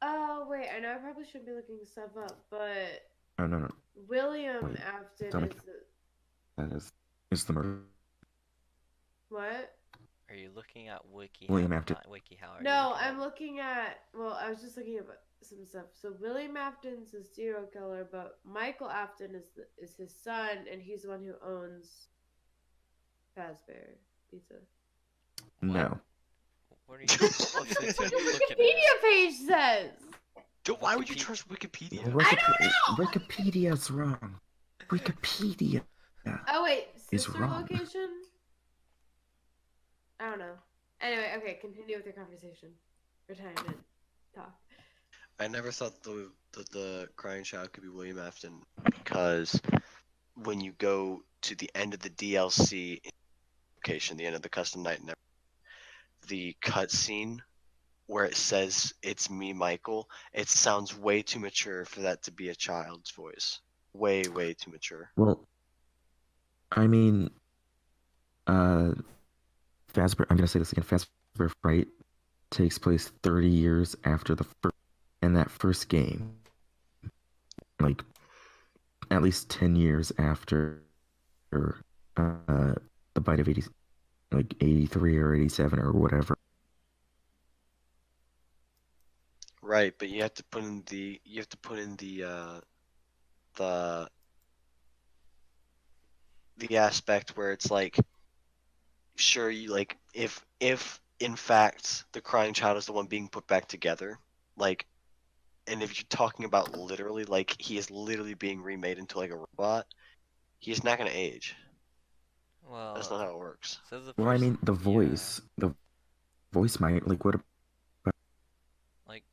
Speaker 2: Oh wait, I know I probably shouldn't be looking stuff up, but
Speaker 4: No.
Speaker 2: William
Speaker 4: Wait,
Speaker 2: Afton
Speaker 4: Sonic-
Speaker 2: is
Speaker 4: That is the murder.
Speaker 2: what?
Speaker 1: Are you looking at
Speaker 4: William Afton.
Speaker 1: Not WikiHow. Are you
Speaker 2: No,
Speaker 1: looking
Speaker 2: I'm
Speaker 1: at...
Speaker 2: looking at. Well, I was just looking at some stuff. So William Afton's a serial killer, but Michael Afton is his son, and he's the one who owns Fazbear Pizza.
Speaker 4: No.
Speaker 1: What are you looking at?
Speaker 2: Wikipedia page says.
Speaker 3: Why would you
Speaker 1: Wikipedia.
Speaker 3: trust Wikipedia?
Speaker 2: I don't know!
Speaker 4: Wikipedia's wrong. Wikipedia
Speaker 2: Oh wait,
Speaker 4: is
Speaker 2: sister
Speaker 4: wrong.
Speaker 2: location? I don't know. Anyway, okay, continue with your conversation. Or time to talk.
Speaker 3: I never thought the crying child could be William Afton because when you go to the end of the DLC location, the end of the custom night, and the cutscene where it says it's me, Michael, it sounds way too mature for that to be a child's voice. Way too mature.
Speaker 4: Well, I mean, Fazbear. I'm gonna say this again. Fazbear Fright takes place 30 years after the first, and that first game, like at least 10 years after the bite of 80, like 83 or 87 or whatever.
Speaker 3: Right, but you have to put in the the aspect where it's like, sure, you like if in fact the crying child is the one being put back together, like, and if you're talking about literally, like he is literally being remade into like a robot, he's not gonna age. That's not
Speaker 1: Well,
Speaker 3: how it works.
Speaker 1: so the
Speaker 4: Well, I
Speaker 1: first,
Speaker 4: mean, the voice might, like, what
Speaker 1: like,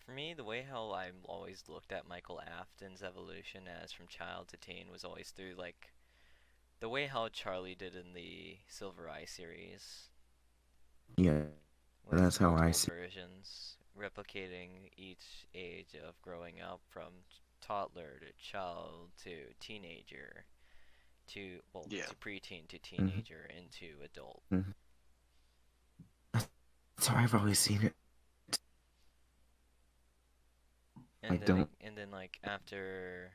Speaker 1: for me, the way how I always looked at Michael Afton's evolution as from child to teen was always through, like, the way how Charlie did in the Silver Eye series,
Speaker 4: yeah,
Speaker 1: with
Speaker 4: that's how I
Speaker 1: multiple
Speaker 4: see.
Speaker 1: versions, replicating each age of growing up from toddler to child to teenager to, well,
Speaker 3: Yeah.
Speaker 1: to preteen to
Speaker 4: Mm-hmm.
Speaker 1: teenager into adult.
Speaker 4: That's how I've always seen it.
Speaker 1: And then like after,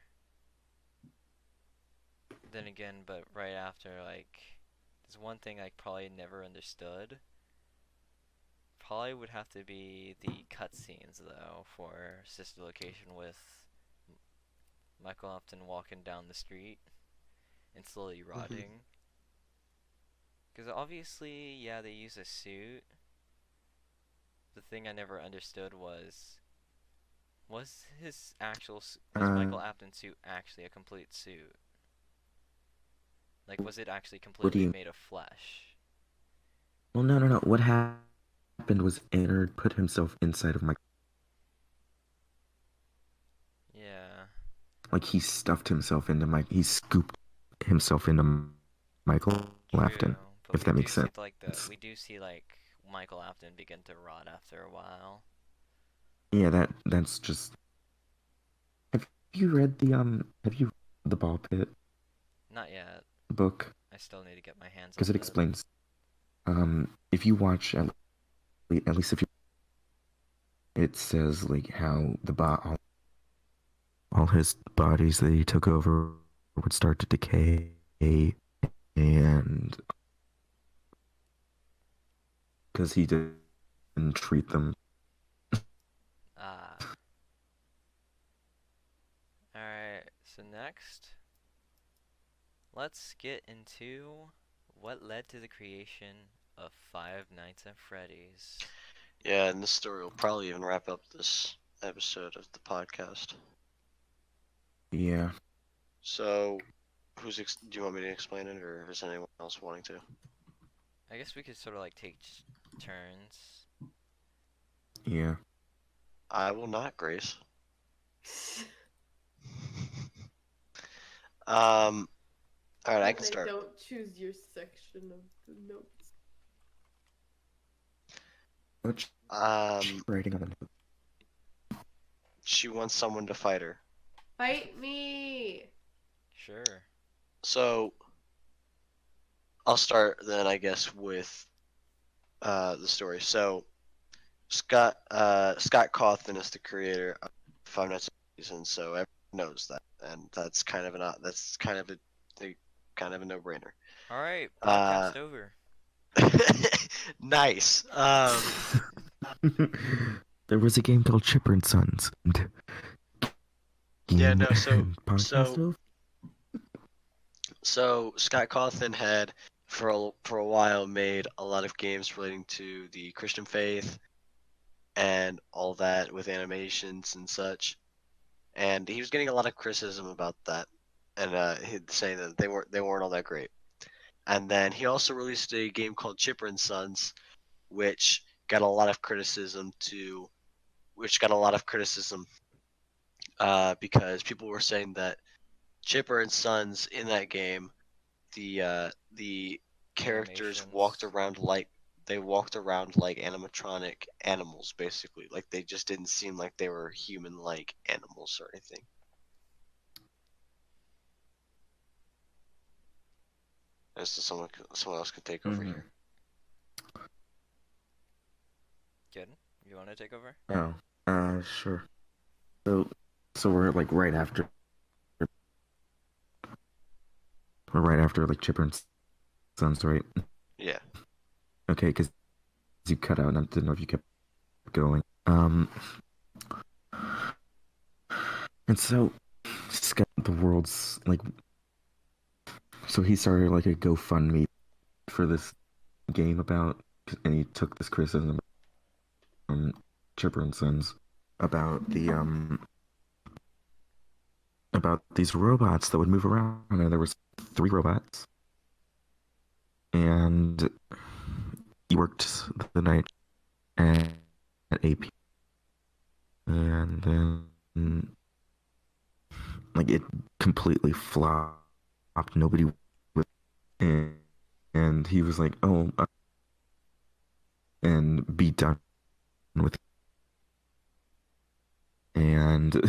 Speaker 1: then again, but right after, like, there's one thing I probably never understood. Probably would have to be the cutscenes though for Sister Location with Michael Upton walking down the street and slowly rotting. Because obviously, yeah, they use a suit. The thing I never understood was his actual was Michael Afton's suit actually a complete suit? Like, was it actually completely made of flesh?
Speaker 4: Well, no. What happened was Ennard put himself inside of Michael.
Speaker 1: Yeah.
Speaker 4: Like, he stuffed himself into Mike. He scooped himself into Michael Afton.
Speaker 1: But
Speaker 4: If that makes sense.
Speaker 1: We do see like Michael Afton begin to rot after a while.
Speaker 4: Yeah, that's just. Have you read the Ball Pit
Speaker 1: Not yet.
Speaker 4: book?
Speaker 1: I still need to get my hands on
Speaker 4: Because it explains. If you watch at least if you, it says like how all his bodies that he took over would start to decay, and because he didn't treat them.
Speaker 1: Alright, so next, let's get into what led to the creation of Five Nights at Freddy's.
Speaker 3: Yeah, and this story will probably even wrap up this episode of the podcast.
Speaker 4: Yeah.
Speaker 3: So, do you want me to explain it, or is anyone else wanting to?
Speaker 1: I guess we could sort of like take turns.
Speaker 4: Yeah.
Speaker 3: I will not, Grace. Alright, I can start.
Speaker 2: Don't choose your section of the notes.
Speaker 4: What's writing on the note?
Speaker 3: She wants someone to fight her.
Speaker 2: Fight me!
Speaker 1: Sure.
Speaker 3: So, I'll start then, I guess, with the story. So, Scott Cawthon is the creator of Five Nights at Freddy's, and so everyone knows that, and that's kind of a no-brainer.
Speaker 1: All right, podcast over.
Speaker 3: Nice.
Speaker 4: There was a game called Chipper and Sons.
Speaker 3: Yeah, no. So Scott Cawthon had for a while made a lot of games relating to the Christian faith, and all that with animations and such. And he was getting a lot of criticism about that, and he'd say that they weren't all that great. And then he also released a game called Chipper and Sons, which got a lot of criticism to, which got a lot of criticism because people were saying that Chipper and Sons in that game, the characters walked
Speaker 1: Animations.
Speaker 3: around like they walked around like animatronic animals, basically. Like they just didn't seem like they were human-like animals or anything. As to someone else could take over
Speaker 4: Mhm.
Speaker 3: here.
Speaker 1: Good. You want to take over?
Speaker 4: Oh, sure. So, so we're like right after like Chipper and Sons, right?
Speaker 3: Yeah.
Speaker 4: Okay, because you cut out, and I didn't know if you kept going. And so Scott, the world's like, so he started like a GoFundMe for this game about, and he took this criticism from Chipper and Sons about about these robots that would move around, and there was 3 robots, and he worked the night at 8 p.m. and then like it completely flopped. Nobody was, and, and he was like, "Oh," and be done with it. And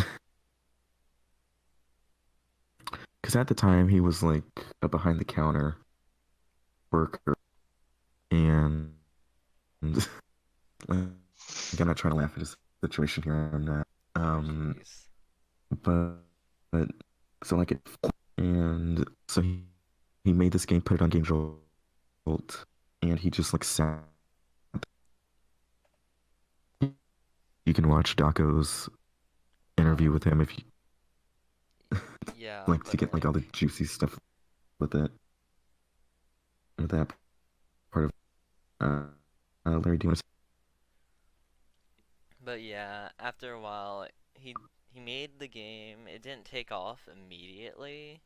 Speaker 4: because at the time he was like a behind the counter worker, and I'm not trying to laugh at his situation here. I'm not.
Speaker 1: Jeez.
Speaker 4: But but so like it, and so he made this game, put it on Game Jolt, and he just like sat. You can watch Daco's interview with him if you
Speaker 1: Yeah,
Speaker 4: like to
Speaker 1: but
Speaker 4: get like all the juicy stuff with it. With that part of Larry, do you want to?
Speaker 1: but yeah, after a while, he made the game. It didn't take off immediately,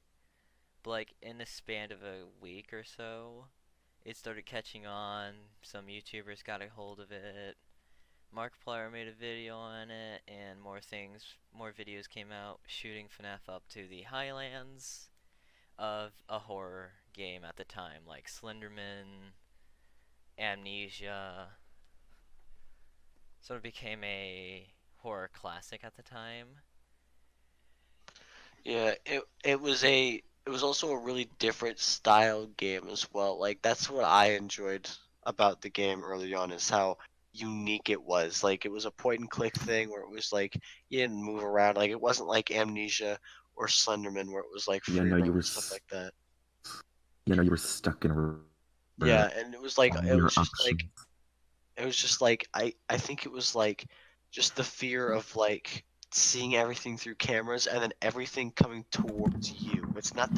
Speaker 1: but like in the span of a week or so, it started catching on. Some YouTubers got a hold of it. Markiplier made a video on it, and more videos came out shooting FNAF up to the highlands of a horror game at the time, like Slenderman, Amnesia. Sort of became a horror classic at the time.
Speaker 3: Yeah, it was also a really different style game as well. Like that's what I enjoyed about the game early on is how unique it was. Like it was a point and click thing where it was like you didn't move around. Like it wasn't like Amnesia or Slenderman where it was like
Speaker 4: Yeah,
Speaker 3: free roam and stuff like that.
Speaker 4: you were stuck in
Speaker 3: Yeah, and it was like
Speaker 4: all
Speaker 3: it
Speaker 4: your
Speaker 3: was just like
Speaker 4: options.
Speaker 3: it was just like I think it was like just the fear of like seeing everything through cameras and then everything coming towards you. It's not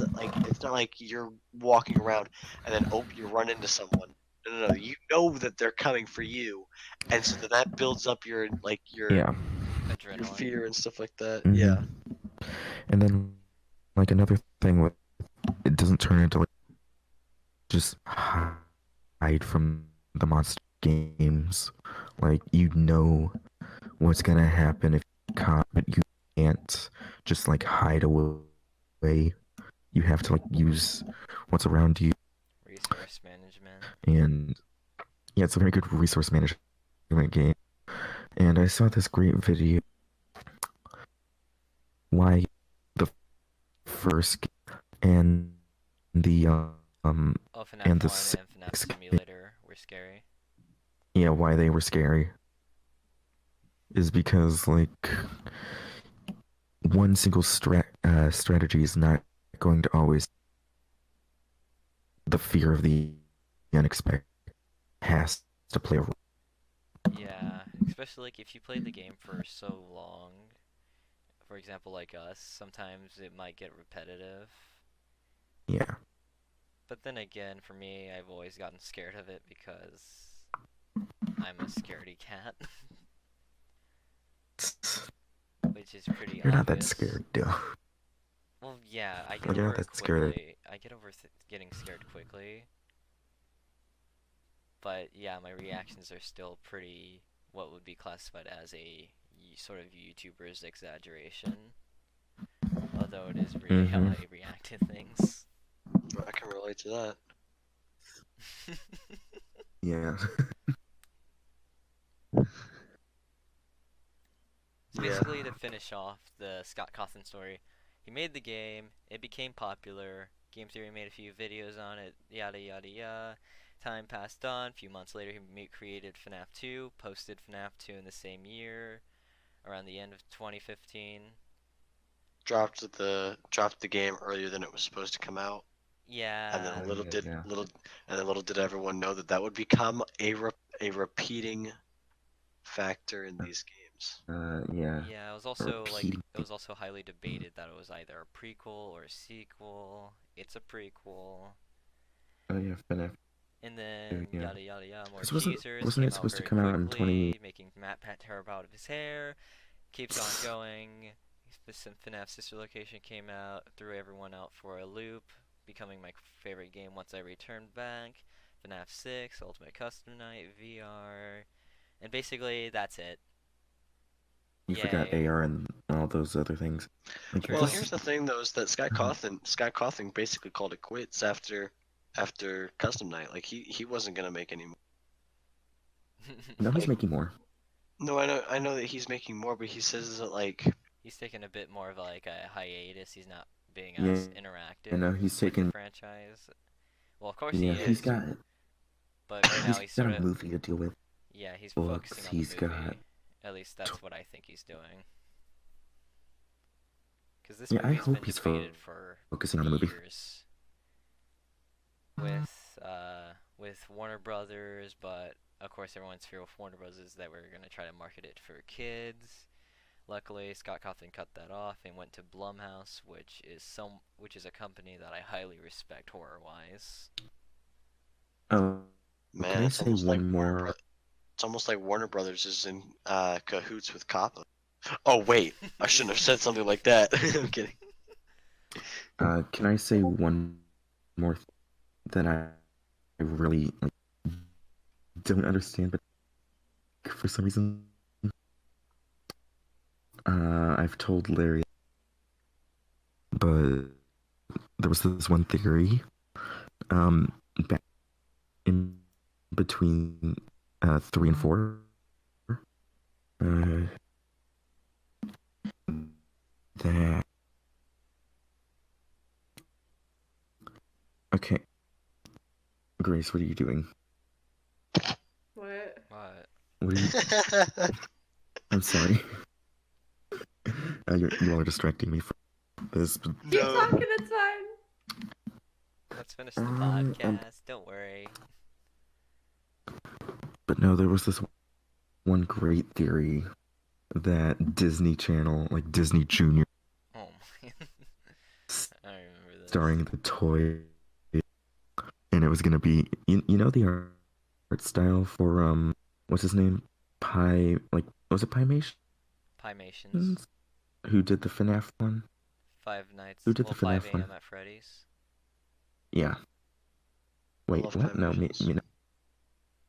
Speaker 3: like you're walking around and then you run into someone. No, no, no. You know that they're coming for you, and so that builds up your like
Speaker 4: Yeah.
Speaker 3: your
Speaker 1: Adrenaline.
Speaker 3: fear and stuff like that.
Speaker 4: Mm-hmm.
Speaker 3: Yeah.
Speaker 4: And then like another thing with it doesn't turn into like just hide from the monster games. Like you know what's gonna happen if you caught, but you can't just like hide away. You have to like use what's around you,
Speaker 1: Resource management.
Speaker 4: and yeah, it's a very good resource management game. And I saw this great video why the first and the
Speaker 1: Oh,
Speaker 4: and
Speaker 1: FNAF
Speaker 4: the
Speaker 1: 1 and FNAF
Speaker 4: sixth,
Speaker 1: Simulator were scary.
Speaker 4: yeah, why they were scary is because like one single strategy is not going to always the fear of the unexpected has to play a role.
Speaker 1: Yeah, especially like if you played the game for so long. For example, like us, sometimes it might get repetitive.
Speaker 4: Yeah.
Speaker 1: But then again, for me, I've always gotten scared of it because I'm a scaredy cat. which is pretty
Speaker 4: You're not that
Speaker 1: obvious.
Speaker 4: scared, though.
Speaker 1: Well, yeah, I get
Speaker 4: Like, you're
Speaker 1: over
Speaker 4: not
Speaker 1: it
Speaker 4: that scared.
Speaker 1: quickly. I get over getting scared quickly. But yeah, my reactions are still pretty what would be classified as a sort of YouTuber's exaggeration. Although it is really how
Speaker 4: Mm-hmm.
Speaker 1: I react to things.
Speaker 3: I can relate to that.
Speaker 4: Yeah.
Speaker 1: So basically, to finish off the Scott Cawthon story, he made the game, it became popular, Game Theory made a few videos on it, yada yada yada. Time passed on, a few months later he created FNAF 2, posted FNAF 2 in the same year, around the end of 2015.
Speaker 3: Dropped the game earlier than it was supposed to come out, and then
Speaker 1: Yeah,
Speaker 4: Yeah.
Speaker 3: little did everyone know that would become a repeating factor in these games.
Speaker 4: Yeah.
Speaker 1: yeah, it was also
Speaker 4: Repeating.
Speaker 1: it was also highly debated that it was either a prequel or a sequel. It's a prequel.
Speaker 4: Oh yeah, FNAF.
Speaker 1: And then
Speaker 4: Yeah.
Speaker 1: yada yada yada, more
Speaker 4: Because
Speaker 1: teasers
Speaker 4: wasn't
Speaker 1: came
Speaker 4: it
Speaker 1: out
Speaker 4: supposed to
Speaker 1: very
Speaker 4: come out in
Speaker 1: quickly, making Matt Pat tear out of his hair. Keeps on going. The FNAF sister location came out, threw everyone out for a loop, becoming my favorite game once I returned back. FNAF 6, Ultimate Custom Night, VR, and basically that's it.
Speaker 4: You forgot
Speaker 1: Yay.
Speaker 4: AR and all those other things. Like
Speaker 1: True.
Speaker 3: Well,
Speaker 4: this.
Speaker 3: here's the thing though, is that Scott Cawthon basically called it quits after Custom Night. Like he wasn't gonna make any more.
Speaker 4: No, he's
Speaker 3: Like,
Speaker 4: making more.
Speaker 3: no, I know that he's making more, but he says that like
Speaker 1: He's taking a bit more of like a hiatus. He's not being
Speaker 4: Yeah.
Speaker 1: as interactive
Speaker 4: I know he's
Speaker 1: with the
Speaker 4: taking.
Speaker 1: franchise. Well, of course
Speaker 4: Yeah,
Speaker 1: he
Speaker 4: he's
Speaker 1: is,
Speaker 4: got.
Speaker 1: but right now he's
Speaker 4: got
Speaker 1: sort
Speaker 4: a
Speaker 1: of
Speaker 4: movie to deal with.
Speaker 1: yeah, he's
Speaker 4: Books.
Speaker 1: focusing on
Speaker 4: He's
Speaker 1: the movie.
Speaker 4: got.
Speaker 1: At least that's what I think he's doing. Because this
Speaker 4: Yeah, I
Speaker 1: movie's been
Speaker 4: hope he's
Speaker 1: debated for
Speaker 4: focusing on the movie.
Speaker 1: years with Warner Brothers, but of course everyone's fear with Warner Brothers is that we're gonna try to market it for kids. Luckily, Scott Cawthon cut that off and went to Blumhouse, which is a company that I highly respect horror-wise.
Speaker 4: Oh,
Speaker 3: man,
Speaker 4: can I
Speaker 3: it's
Speaker 4: say
Speaker 3: almost like
Speaker 4: one more?
Speaker 3: it's almost like Warner Brothers is in cahoots with Kappa. Oh wait, I shouldn't have said something like that. I'm kidding.
Speaker 4: Can I say one more that I really don't understand, but for some reason, I've told Larry, but there was this one theory, back in between 3 and 4, that okay, Grace, what are you doing?
Speaker 2: What?
Speaker 1: What?
Speaker 4: What are you? I'm sorry. You all are distracting me from this. But,
Speaker 2: Keep
Speaker 3: No.
Speaker 2: talking, it's fine.
Speaker 1: Let's finish the
Speaker 4: Um,
Speaker 1: podcast. Don't worry.
Speaker 4: but no, there was this one great theory that Disney Channel, like Disney Junior,
Speaker 1: Oh my. I remember this.
Speaker 4: starring the toy, and it was gonna be you know the art style for what's his name, was it Piemations?
Speaker 1: Pymations.
Speaker 4: Who did the FNAF one?
Speaker 1: Five Nights.
Speaker 4: Who did
Speaker 1: Well,
Speaker 4: the
Speaker 1: 5
Speaker 4: FNAF
Speaker 1: a.m.
Speaker 4: one?
Speaker 1: at Freddy's.
Speaker 4: Yeah. Wait,
Speaker 3: love
Speaker 4: what? No,
Speaker 3: Pymations.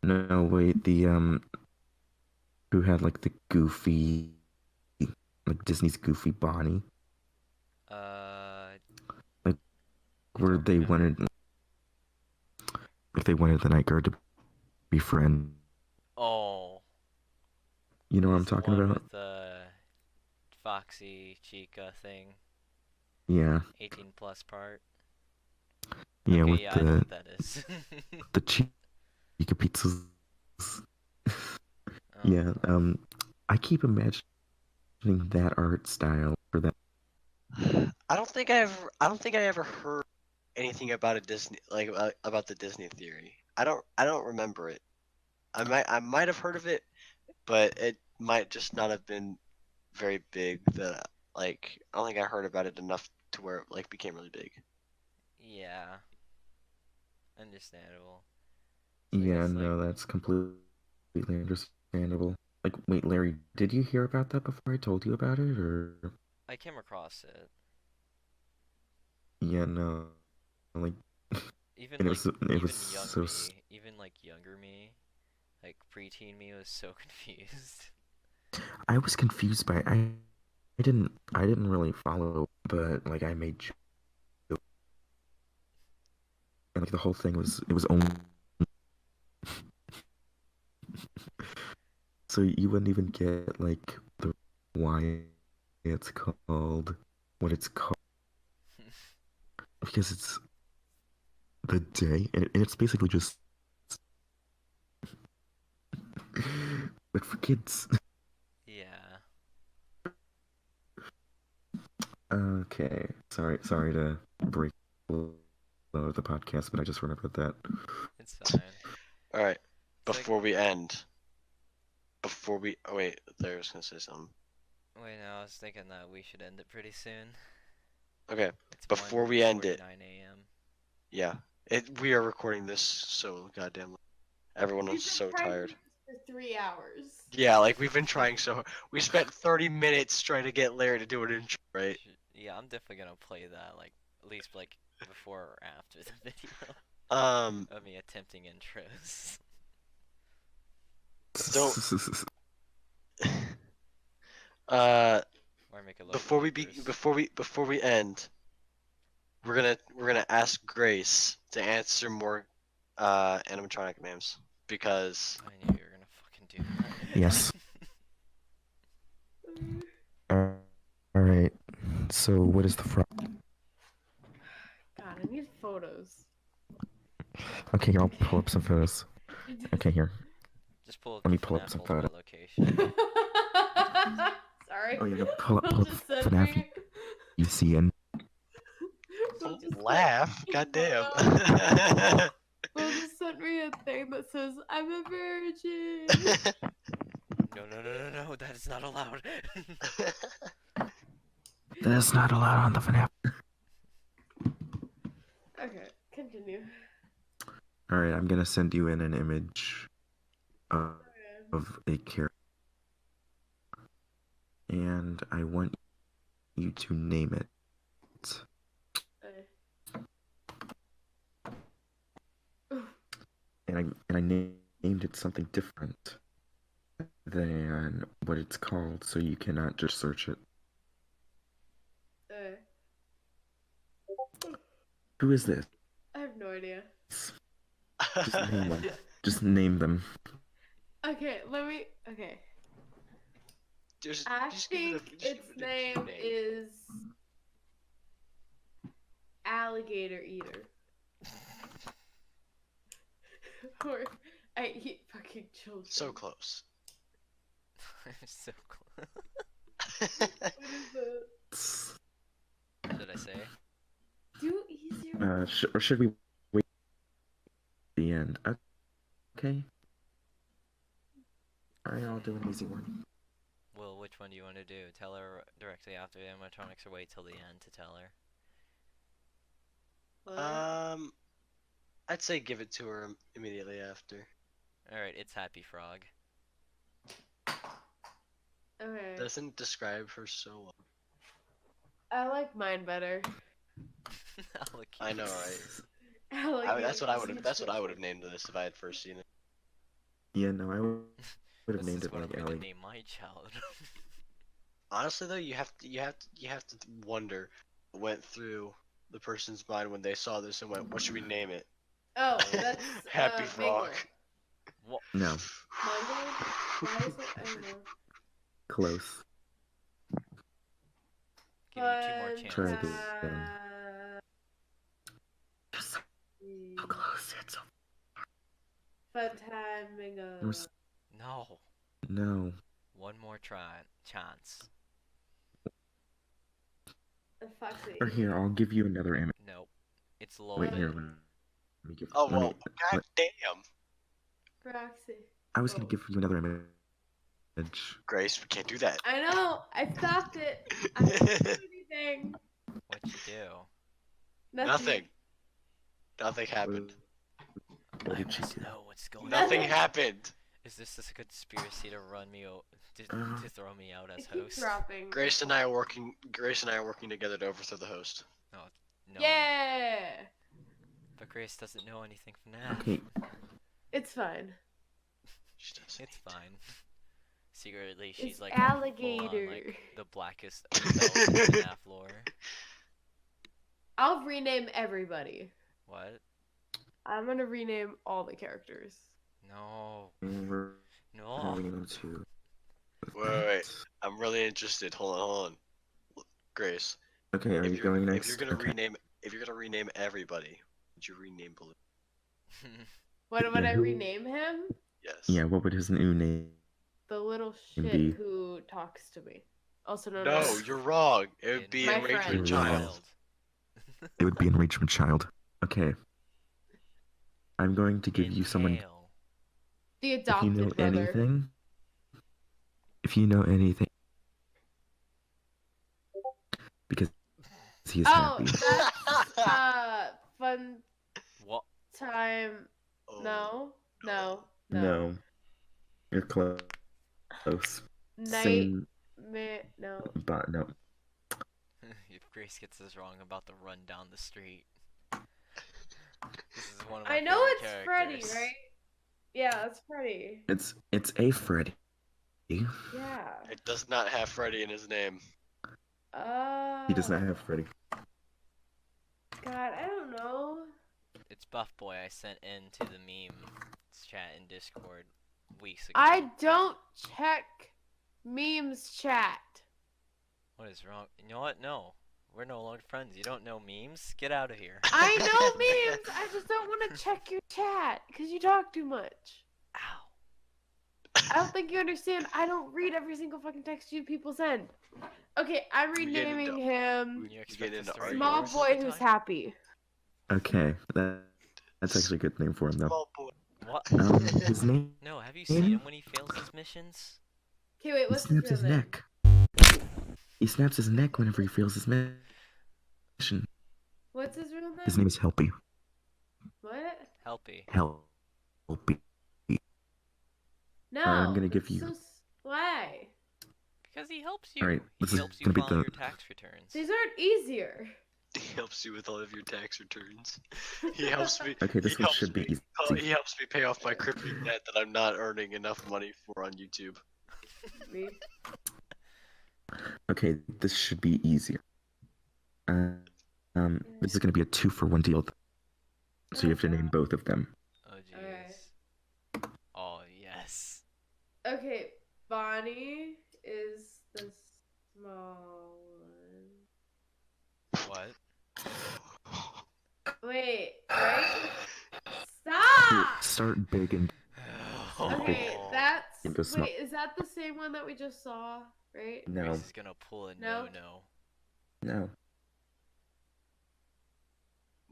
Speaker 4: no, wait. The who had like the goofy, like Disney's Goofy Bonnie,
Speaker 1: I
Speaker 4: where
Speaker 1: don't
Speaker 4: they
Speaker 1: remember.
Speaker 4: wanted the night guard to be friend.
Speaker 1: Oh.
Speaker 4: You know what I'm
Speaker 1: It's the
Speaker 4: talking
Speaker 1: one
Speaker 4: about?
Speaker 1: with the Foxy Chica thing.
Speaker 4: Yeah.
Speaker 1: 18 plus part.
Speaker 4: Yeah,
Speaker 1: Okay,
Speaker 4: with
Speaker 1: yeah, I know what that is.
Speaker 4: the Chica pizzas.
Speaker 1: Oh.
Speaker 4: Yeah. I keep imagining that art style for that.
Speaker 3: I don't think I ever heard anything about a Disney about the Disney theory. I don't remember it. I might have heard of it, but it might just not have been very big. That like I don't think I heard about it enough to where it like became really big.
Speaker 1: Yeah. Understandable. So I
Speaker 4: Yeah,
Speaker 1: guess,
Speaker 4: no, that's completely understandable. Like, wait, Larry, did you hear about that before I told you about it, or?
Speaker 1: I came across it.
Speaker 4: Yeah, no, like,
Speaker 1: Even
Speaker 4: and
Speaker 1: like
Speaker 4: it was
Speaker 1: even young
Speaker 4: so.
Speaker 1: me, even like younger me, like preteen me was so confused.
Speaker 4: I was confused by I didn't really follow, but like I made jokes, and like the whole thing was it was only so you wouldn't even get like the why it's called what it's called because it's the day and it's basically just like for kids.
Speaker 1: Yeah.
Speaker 4: Okay, sorry to break the flow of the podcast, but I just remembered that.
Speaker 1: It's fine.
Speaker 3: All right.
Speaker 1: It's like,
Speaker 3: Before we oh wait, there's gonna say something.
Speaker 1: wait, no, I was thinking that we should end it pretty soon.
Speaker 3: Okay.
Speaker 1: It's
Speaker 3: Before we end
Speaker 1: 1:49
Speaker 3: it,
Speaker 1: a.m.
Speaker 3: yeah, we are recording this so goddamn late. Everyone
Speaker 2: We've
Speaker 3: is
Speaker 2: been
Speaker 3: so
Speaker 2: trying to
Speaker 3: tired.
Speaker 2: do this for 3 hours.
Speaker 3: Yeah, like we've been trying so hard. We spent 30 minutes trying to get Larry to do an intro, right?
Speaker 1: Yeah, I'm definitely gonna play that, like, at least, like, before or after the video
Speaker 3: Um,
Speaker 1: of me attempting intros.
Speaker 3: don't. Uh,
Speaker 1: Or make it look
Speaker 3: before
Speaker 1: bloopers.
Speaker 3: before we end, we're gonna ask Grace to answer more animatronic names because
Speaker 1: I knew you were gonna fucking do that.
Speaker 4: Yes. All right. So what is the frog?
Speaker 2: God, I need photos.
Speaker 4: Okay, here, I'll pull up some photos. Okay, here.
Speaker 1: Just pull up
Speaker 4: Let
Speaker 1: the
Speaker 4: me pull up
Speaker 1: FNAF
Speaker 4: some
Speaker 1: ultimate
Speaker 4: photos.
Speaker 1: location.
Speaker 2: Sorry.
Speaker 4: Oh, yeah, pull up
Speaker 2: Will just send
Speaker 4: FNAF
Speaker 2: me.
Speaker 4: you see and
Speaker 2: Will just
Speaker 3: laugh.
Speaker 2: sent-
Speaker 3: Goddamn.
Speaker 2: Will just sent me a thing that says I'm a virgin.
Speaker 1: No, that is not allowed.
Speaker 4: that's not allowed on the FNAF.
Speaker 2: Okay, continue.
Speaker 4: All right, I'm gonna send you in an image of,
Speaker 2: Okay.
Speaker 4: of a character, and I want you to name it. And I named it something different than what it's called, so you cannot just search it. Who is this?
Speaker 2: I have no idea.
Speaker 4: Just name them. Just name them.
Speaker 2: Okay, let me. Okay. I
Speaker 3: just give it
Speaker 2: think
Speaker 3: just
Speaker 2: its
Speaker 3: give it a cute
Speaker 2: name is Alligator Eater. Or I eat fucking children.
Speaker 3: So close.
Speaker 1: So close.
Speaker 2: What is it?
Speaker 1: What did I say?
Speaker 2: Do easier.
Speaker 4: Or should we wait at the end? Okay. Alright, I'll do an easy one.
Speaker 1: Well, which one do you want to do? Tell her directly after the animatronics, or wait till the end to tell her?
Speaker 2: What?
Speaker 3: I'd say give it to her immediately after.
Speaker 1: Alright, it's Happy Frog.
Speaker 2: Okay.
Speaker 3: Doesn't describe her so well.
Speaker 2: I like mine better.
Speaker 3: I know, right?
Speaker 2: Alligator
Speaker 3: That's what I would have.
Speaker 2: Eater.
Speaker 3: That's what I would have named this if I had first seen it.
Speaker 4: Yeah, no, I would have
Speaker 1: This
Speaker 4: named
Speaker 1: is
Speaker 4: it
Speaker 1: what
Speaker 4: like
Speaker 1: I'm gonna
Speaker 4: Ellie.
Speaker 1: name my child.
Speaker 3: Honestly, though, you have to wonder what went through the person's mind when they saw this and went, "What should we name it?"
Speaker 2: Oh, that's
Speaker 3: Happy Frog.
Speaker 1: What?
Speaker 4: No,
Speaker 2: Mango? Why is it? I don't know.
Speaker 4: close.
Speaker 1: Give you 2 more
Speaker 4: Try
Speaker 1: chances.
Speaker 4: this again. Just so close. It's so...
Speaker 2: Phantomizers.
Speaker 1: No.
Speaker 4: No.
Speaker 1: One more chance.
Speaker 2: Foxy.
Speaker 4: Or here, I'll give you another image.
Speaker 1: Nope. It's
Speaker 4: Wait,
Speaker 1: Lola.
Speaker 4: here, let me give.
Speaker 3: Oh
Speaker 4: let me-
Speaker 3: well, goddamn.
Speaker 2: Roxy.
Speaker 4: I was gonna give you another image.
Speaker 3: Grace, we can't do that.
Speaker 2: I know. I stopped it. I didn't do anything.
Speaker 1: What'd you do?
Speaker 3: Nothing. Nothing happened.
Speaker 4: What
Speaker 1: I
Speaker 4: did she
Speaker 1: must
Speaker 4: do?
Speaker 1: know what's going on.
Speaker 3: Nothing happened.
Speaker 1: Is this a conspiracy to run me to throw me out as
Speaker 2: It keeps
Speaker 1: host?
Speaker 2: dropping.
Speaker 3: Grace and I are working together to overthrow the host.
Speaker 1: No.
Speaker 2: Yeah!
Speaker 1: But Grace doesn't know anything FNAF.
Speaker 4: Okay.
Speaker 2: It's fine.
Speaker 3: She doesn't.
Speaker 1: It's fine. Secretly, she's
Speaker 2: It's
Speaker 1: like full on,
Speaker 2: alligator.
Speaker 1: like the blackest belt in FNAF lore.
Speaker 2: I'll rename everybody.
Speaker 1: What?
Speaker 2: I'm gonna rename all the characters.
Speaker 1: No.
Speaker 4: We're
Speaker 1: No.
Speaker 4: having them to.
Speaker 3: Wait. I'm really interested. Hold on. Grace,
Speaker 4: Okay, are
Speaker 3: if
Speaker 4: you
Speaker 3: you're
Speaker 4: going
Speaker 3: if
Speaker 4: next?
Speaker 3: you're gonna
Speaker 4: Okay.
Speaker 3: rename everybody, would you rename Balloon?
Speaker 2: What would
Speaker 4: Yeah,
Speaker 2: I
Speaker 4: who-
Speaker 2: rename him?
Speaker 3: Yes.
Speaker 4: Yeah, what would his new name?
Speaker 2: The little
Speaker 4: Indeed.
Speaker 2: shit who talks to me. Also known
Speaker 3: No,
Speaker 2: as
Speaker 3: you're wrong. It would be
Speaker 2: My
Speaker 3: Enragement
Speaker 2: friend.
Speaker 3: Child.
Speaker 4: It would be Enragement Child. Okay. I'm going to give you someone.
Speaker 1: Inhale.
Speaker 2: the
Speaker 4: If you
Speaker 2: adopted
Speaker 4: know
Speaker 2: brother.
Speaker 4: anything. If you know anything. Because he is
Speaker 2: Oh,
Speaker 4: happy.
Speaker 2: that's fun
Speaker 1: What?
Speaker 2: time.
Speaker 3: Oh,
Speaker 2: No.
Speaker 4: No. You're close.
Speaker 2: Night.
Speaker 4: Same,
Speaker 2: No.
Speaker 4: but no.
Speaker 1: If Grace gets this wrong, I'm about to run down the street. This is one of my
Speaker 2: I know
Speaker 1: favorite
Speaker 2: it's Freddy,
Speaker 1: characters.
Speaker 2: right? Yeah, it's Freddy.
Speaker 4: It's a Freddy.
Speaker 2: Yeah.
Speaker 3: It does not have Freddy in his name.
Speaker 4: He does not have Freddy.
Speaker 2: God, I don't know.
Speaker 1: It's Buff Boy I sent into the meme chat in Discord weeks ago.
Speaker 2: I don't check memes chat.
Speaker 1: What is wrong? You know what? No. We're no longer friends. You don't know memes? Get out of here.
Speaker 2: I know memes. I just don't want to check your chat because you talk too much.
Speaker 1: Ow.
Speaker 2: I don't think you understand. I don't read every single fucking text you people send. Okay, I'm
Speaker 3: We get
Speaker 2: renaming
Speaker 3: into-
Speaker 2: him
Speaker 1: You
Speaker 3: You
Speaker 1: expect
Speaker 3: get
Speaker 1: us
Speaker 3: into
Speaker 1: to read
Speaker 2: Small
Speaker 1: yours
Speaker 2: Boy
Speaker 1: all the
Speaker 2: Who's
Speaker 1: time?
Speaker 2: Happy.
Speaker 4: Okay, that's actually a good name for him though.
Speaker 3: Small boy.
Speaker 1: What?
Speaker 4: His name.
Speaker 1: No, have you seen him when he fails his missions?
Speaker 2: Okay, wait,
Speaker 4: He
Speaker 2: what's
Speaker 4: snaps
Speaker 2: his
Speaker 4: his
Speaker 2: real name?
Speaker 4: neck. He snaps his neck whenever he feels his mission.
Speaker 2: What's his real name?
Speaker 4: His name is Helpy.
Speaker 2: What?
Speaker 1: Helpy.
Speaker 4: Helpy.
Speaker 2: No.
Speaker 4: I'm gonna give
Speaker 2: it's
Speaker 4: you-
Speaker 2: so why?
Speaker 1: Because he helps you.
Speaker 4: Alright,
Speaker 1: He
Speaker 4: this is
Speaker 1: helps you
Speaker 4: gonna be
Speaker 1: file
Speaker 4: the-
Speaker 1: your tax returns.
Speaker 2: These aren't easier.
Speaker 3: He helps you with all of your tax returns. He helps me.
Speaker 4: Okay, this
Speaker 3: he
Speaker 4: one
Speaker 3: helps
Speaker 4: should be
Speaker 3: me-
Speaker 4: easy.
Speaker 3: He helps me pay off my crypto debt that I'm not earning enough money for on YouTube.
Speaker 2: Me.
Speaker 4: Okay, this should be easier. This is gonna be a 2-for-1 deal. So you have to name both of them.
Speaker 1: Oh
Speaker 2: Okay.
Speaker 1: jeez. Oh yes.
Speaker 2: Okay, Bonnie is the small one.
Speaker 1: What?
Speaker 2: Wait, right?
Speaker 4: You
Speaker 2: Stop!
Speaker 4: start big and
Speaker 2: Okay, that's.
Speaker 4: Into small.
Speaker 2: Wait, is that the same one that we just saw? Right?
Speaker 4: no,
Speaker 1: Grace is gonna pull a
Speaker 2: No.
Speaker 1: no.
Speaker 4: no.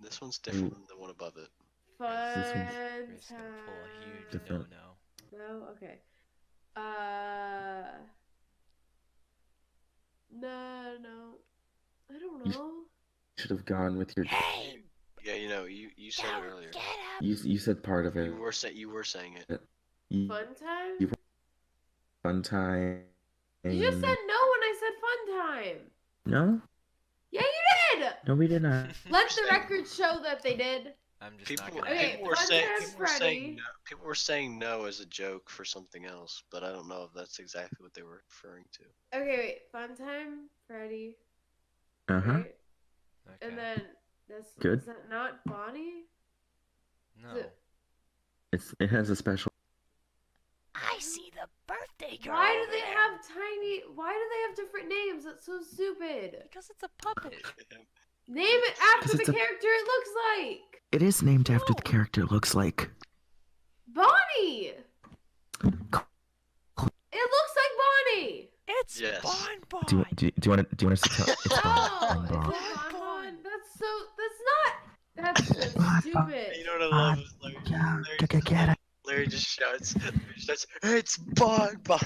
Speaker 3: This one's different than the one above it.
Speaker 2: Fun
Speaker 4: This one's-
Speaker 1: Grace is gonna pull a huge no
Speaker 4: Different.
Speaker 1: no.
Speaker 2: No, okay. No. I don't know.
Speaker 4: Should have gone with your.
Speaker 1: Hey!
Speaker 3: Yeah, you said it earlier.
Speaker 4: You said part of it.
Speaker 3: You were saying it.
Speaker 4: You-
Speaker 2: Fun time?
Speaker 4: You- Fun time.
Speaker 2: You just said no when I said fun time.
Speaker 4: No,
Speaker 2: Yeah, you did.
Speaker 4: no, we did not.
Speaker 2: Let the record show that they did.
Speaker 1: I'm just
Speaker 3: People,
Speaker 1: not gonna.
Speaker 2: Okay,
Speaker 3: people were
Speaker 2: Fun
Speaker 3: saying
Speaker 2: Time Freddy.
Speaker 3: people were saying no as a joke for something else, but I don't know if that's exactly what they were referring to.
Speaker 2: Okay, wait. Fun time, Freddy.
Speaker 4: Uh huh.
Speaker 2: Right?
Speaker 1: Okay.
Speaker 2: And then this.
Speaker 4: Good.
Speaker 2: Is that not Bonnie?
Speaker 1: No.
Speaker 4: It has a special.
Speaker 1: I see the birthday girl.
Speaker 2: Why
Speaker 1: over
Speaker 2: do they
Speaker 1: there.
Speaker 2: have tiny? Why do they have different names? That's so stupid.
Speaker 1: Because it's a puppet.
Speaker 2: Name it after
Speaker 4: 'Cause
Speaker 2: the
Speaker 4: it's a-
Speaker 2: character it looks like.
Speaker 4: It is named after the character it looks like.
Speaker 2: Bonnie. It looks like Bonnie.
Speaker 1: It's
Speaker 3: Yes.
Speaker 1: Bon
Speaker 4: Do you want us to tell? It's
Speaker 2: Oh,
Speaker 4: Bon
Speaker 2: it's
Speaker 4: Bon.
Speaker 2: a Bon. That's so stupid.
Speaker 3: You know what I love is Larry just shouts, "It's Bon Bon."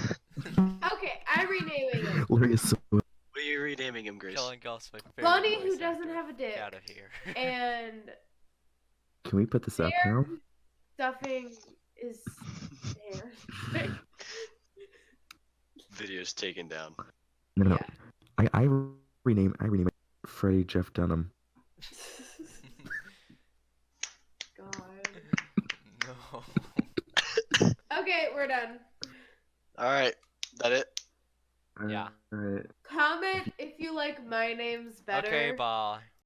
Speaker 2: Okay, I'm renaming him.
Speaker 4: Larry is so.
Speaker 3: What are you renaming him, Grace?
Speaker 1: Cullen Goff's my favorite
Speaker 2: Bonnie
Speaker 1: voice
Speaker 2: who doesn't
Speaker 1: actor.
Speaker 2: have a dick.
Speaker 1: Out of here.
Speaker 2: And
Speaker 4: Can we put this up now?
Speaker 2: stuffing is can't.
Speaker 3: Video's taken down.
Speaker 4: No.
Speaker 2: Yeah.
Speaker 4: I rename it Freddy Jeff Dunham.
Speaker 2: God.
Speaker 1: No.
Speaker 2: Okay, we're done.
Speaker 3: All right, that it.
Speaker 1: Yeah.
Speaker 4: Alright.
Speaker 2: Comment if you like my names better.
Speaker 1: Okay, bye.